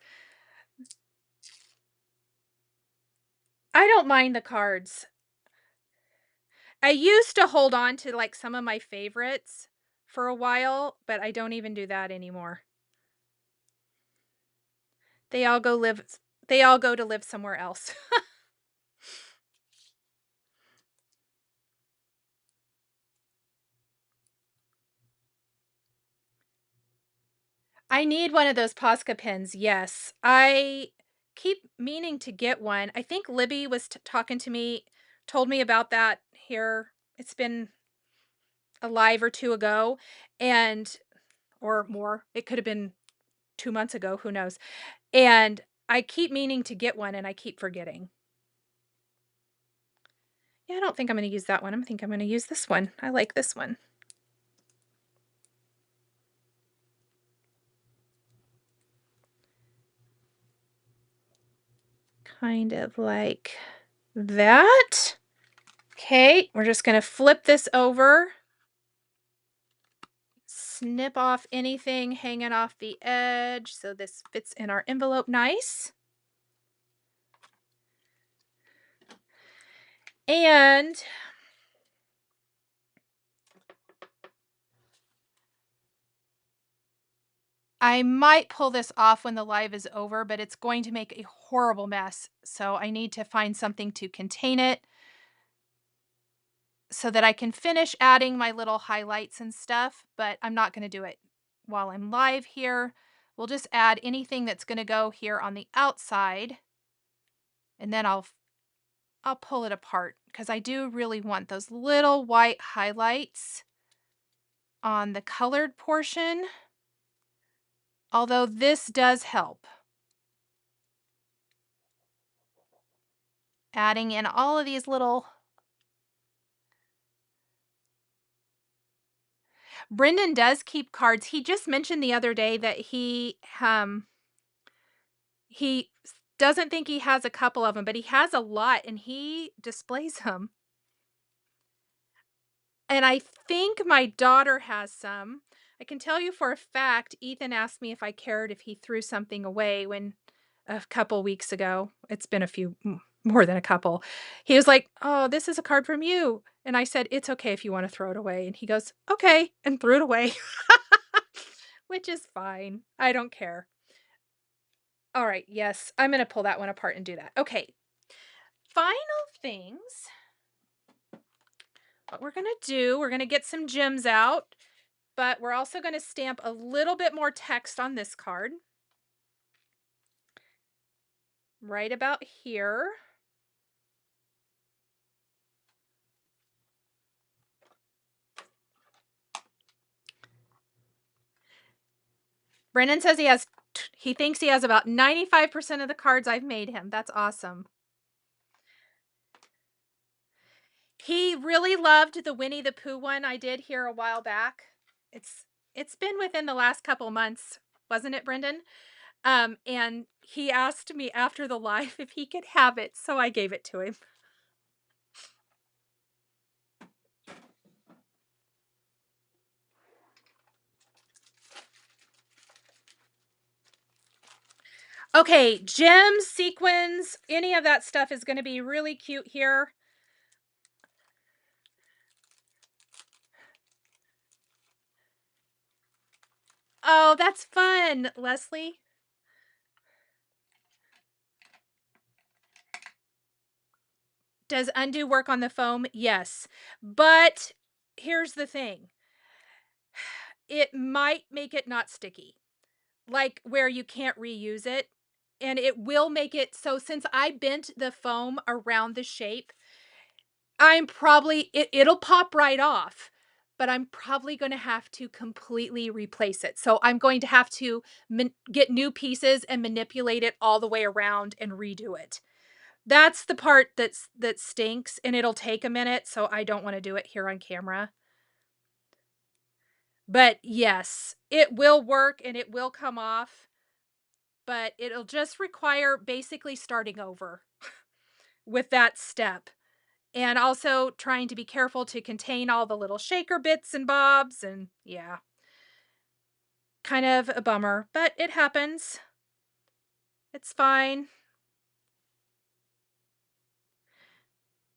I don't mind the cards. I used to hold on to like some of my favorites for a while, but I don't even do that anymore. They all go to live somewhere else. I need one of those Posca pens. Yes. I keep meaning to get one. I think Libby was talking to me, told me about that here. It's been a live or two ago, and or more. It could have been 2 months ago, who knows. And I keep meaning to get one and I keep forgetting. Yeah, I don't think I'm going to use that one. I think I'm going to use this one. I like this one. Kind of like that. Okay, we're just going to flip this over. Snip off anything hanging off the edge so this fits in our envelope nice. And I might pull this off when the live is over, but it's going to make a horrible mess. So I need to find something to contain it so that I can finish adding my little highlights and stuff, but I'm not going to do it while I'm live here. We'll just add anything that's going to go here on the outside, and then I'll pull it apart because I do really want those little white highlights on the colored portion, although this does help. Adding in all of these little... Brendan does keep cards. He just mentioned the other day that he doesn't think he has a couple of them, but he has a lot and he displays them. And I think my daughter has some. I can tell you for a fact, Ethan asked me if I cared if he threw something away when a couple weeks ago. It's been a few, more than a couple. He was like, "Oh, this is a card from you." And I said, "It's okay if you want to throw it away." And he goes, "Okay," and threw it away. Which is fine. I don't care. All right, yes, I'm going to pull that one apart and do that. Okay. Final things. What we're going to do, we're going to get some gems out, but we're also going to stamp a little bit more text on this card. Right about here. Brennan says he thinks he has about 95% of the cards I've made him. That's awesome. He really loved the Winnie the Pooh one I did here a while back. It's been within the last couple months, wasn't it, Brendan? And he asked me after the live if he could have it, so I gave it to him. Okay, gems, sequins, any of that stuff is going to be really cute here. Oh, that's fun, Leslie. Does undo work on the foam? Yes. But here's the thing. It might make it not sticky, like where you can't reuse it. And it will make it so since I bent the foam around the shape, I'm probably it'll pop right off, but I'm probably gonna have to completely replace it. So I'm going to have to get new pieces and manipulate it all the way around and redo it. That's the part that stinks, and it'll take a minute, so I don't wanna do it here on camera. But yes, it will work and it will come off, but it'll just require basically starting over with that step. And also trying to be careful to contain all the little shaker bits and bobs, and yeah, kind of a bummer, but it happens. It's fine.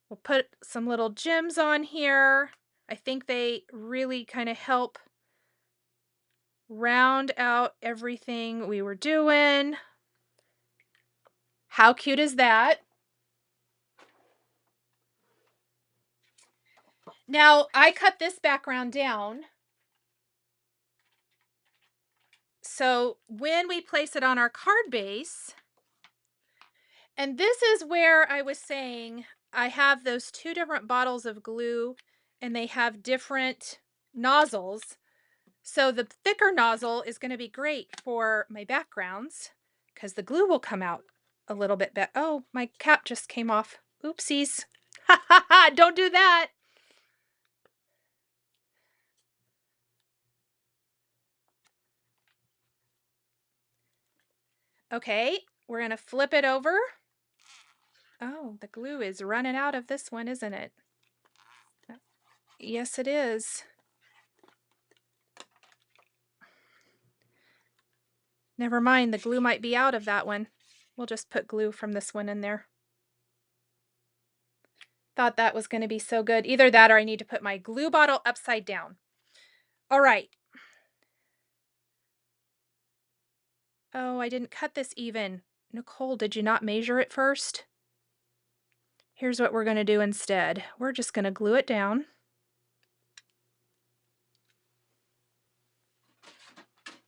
We'll put some little gems on here. I think they really kind of help round out everything we were doing. How cute is that? Now, I cut this background down, so when we place it on our card base, and this is where I was saying I have those 2 different bottles of glue, and they have different nozzles. So the thicker nozzle is gonna be great for my backgrounds because the glue will come out a little bit better. Oh, my cap just came off. Oopsies. Ha ha ha, don't do that. Okay, we're gonna flip it over. Oh, the glue is running out of this one, isn't it? Yes, it is. Never mind, the glue might be out of that one. We'll just put glue from this one in there. Thought that was going to be so good. Either that or I need to put my glue bottle upside down. All right. Oh, I didn't cut this even. Nicole, did you not measure it first? Here's what we're going to do instead. We're just going to glue it down.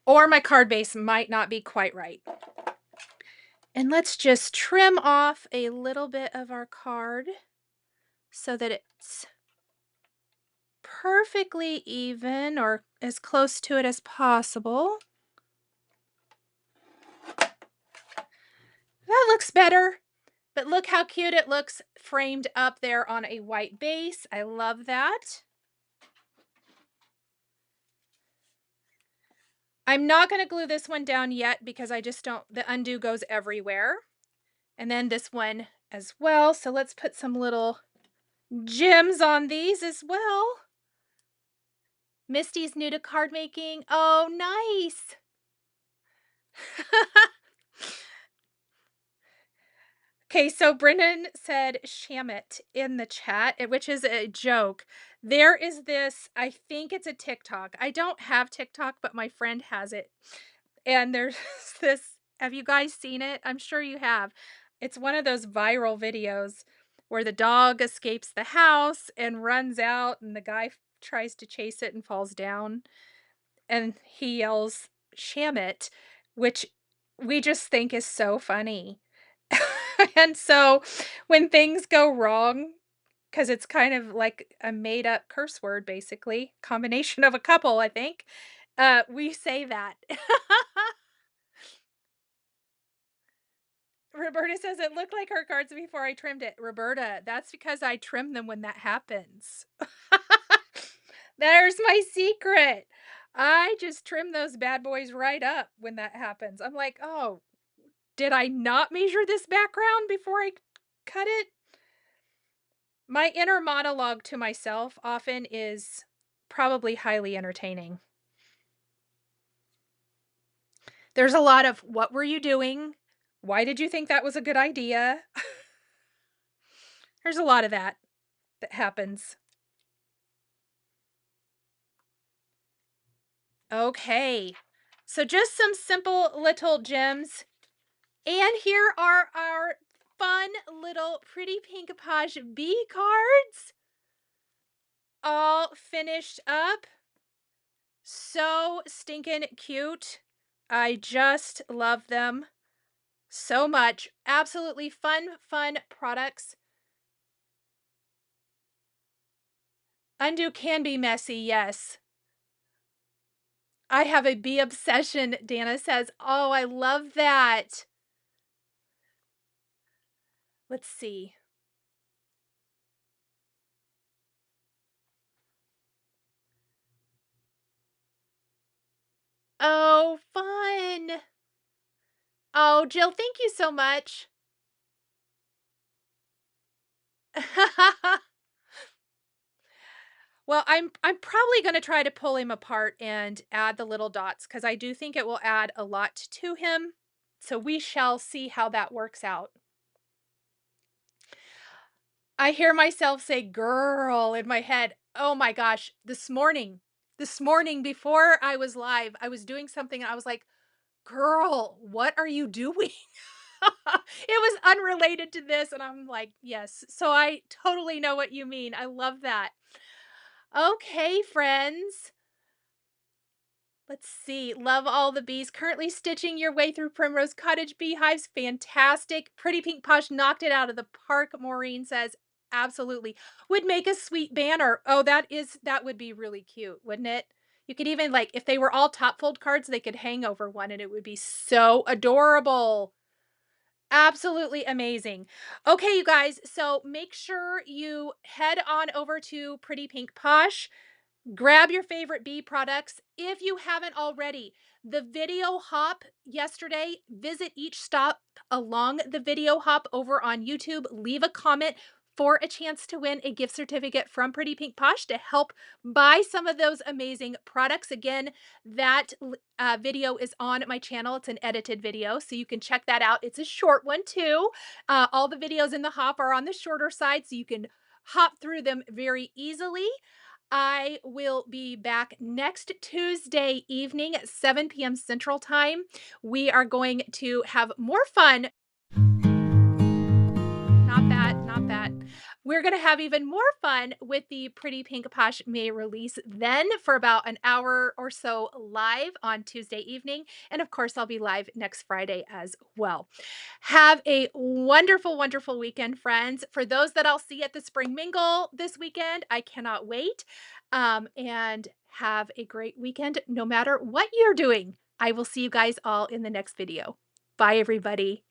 Or my card base might not be quite right. And let's just trim off a little bit of our card so that it's perfectly even or as close to it as possible. That looks better, but look how cute it looks framed up there on a white base. I love that. I'm not going to glue this one down yet because I just don't, the undo goes everywhere. And then this one as well. So let's put some little gems on these as well. Misty's new to card making. Oh, nice. Okay, so Brendan said "shamit" in the chat, which is a joke. There is this, I think it's a TikTok. I don't have TikTok, but my friend has it. And there's this, have you guys seen it? I'm sure you have. It's one of those viral videos where the dog escapes the house and runs out, and the guy tries to chase it and falls down. And he yells, "Shamit," which we just think is so funny. And so when things go wrong, because it's kind of like a made up curse word, basically, combination of a couple, I think, we say that. Roberta says it looked like her cards before I trimmed it. Roberta, that's because I trim them when that happens. There's my secret. I just trim those bad boys right up when that happens. I'm like, oh, did I not measure this background before I cut it? My inner monologue to myself often is probably highly entertaining. There's a lot of, what were you doing? Why did you think that was a good idea? There's a lot of that happens. Okay, so just some simple little gems. And here are our fun little Pretty Pink Posh bee cards all finished up. So stinking cute. I just love them so much. Absolutely fun products. Undo can be messy, yes. I have a bee obsession, Dana says. Oh, I love that. Let's see. Oh, fun. Oh, Jill, thank you so much. Well, I'm probably gonna try to pull him apart and add the little dots because I do think it will add a lot to him. So we shall see how that works out. I hear myself say "girl" in my head. Oh my gosh, this morning before I was live, I was doing something and I was like, "Girl, what are you doing?" It was unrelated to this, and I'm like, "Yes." So I totally know what you mean. I love that. Okay, friends. Let's see. Love all the bees. Currently stitching your way through Primrose Cottage beehives. Fantastic. Pretty Pink Posh knocked it out of the park, Maureen says. Absolutely. Would make a sweet banner. Oh, that would be really cute, wouldn't it? You could even like if they were all top fold cards, they could hang over one and it would be so adorable. Absolutely amazing. Okay, you guys, so make sure you head on over to Pretty Pink Posh. Grab your favorite bee products. If you haven't already, the video hop yesterday, visit each stop along the video hop over on YouTube. Leave a comment for a chance to win a gift certificate from Pretty Pink Posh to help buy some of those amazing products. Again, that video is on my channel. It's an edited video, so you can check that out. It's a short one too. All the videos in the hop are on the shorter side, so you can hop through them very easily. I will be back next Tuesday evening at 7 p.m. Central Time. We are going to have more fun. Not that, not that. We're going to have even more fun with the Pretty Pink Posh May release then for about an hour or so live on Tuesday evening. And of course, I'll be live next Friday as well. Have a wonderful, wonderful weekend, friends. For those that I'll see at the Spring Mingle this weekend, I cannot wait. And have a great weekend no matter what you're doing. I will see you guys all in the next video. Bye, everybody.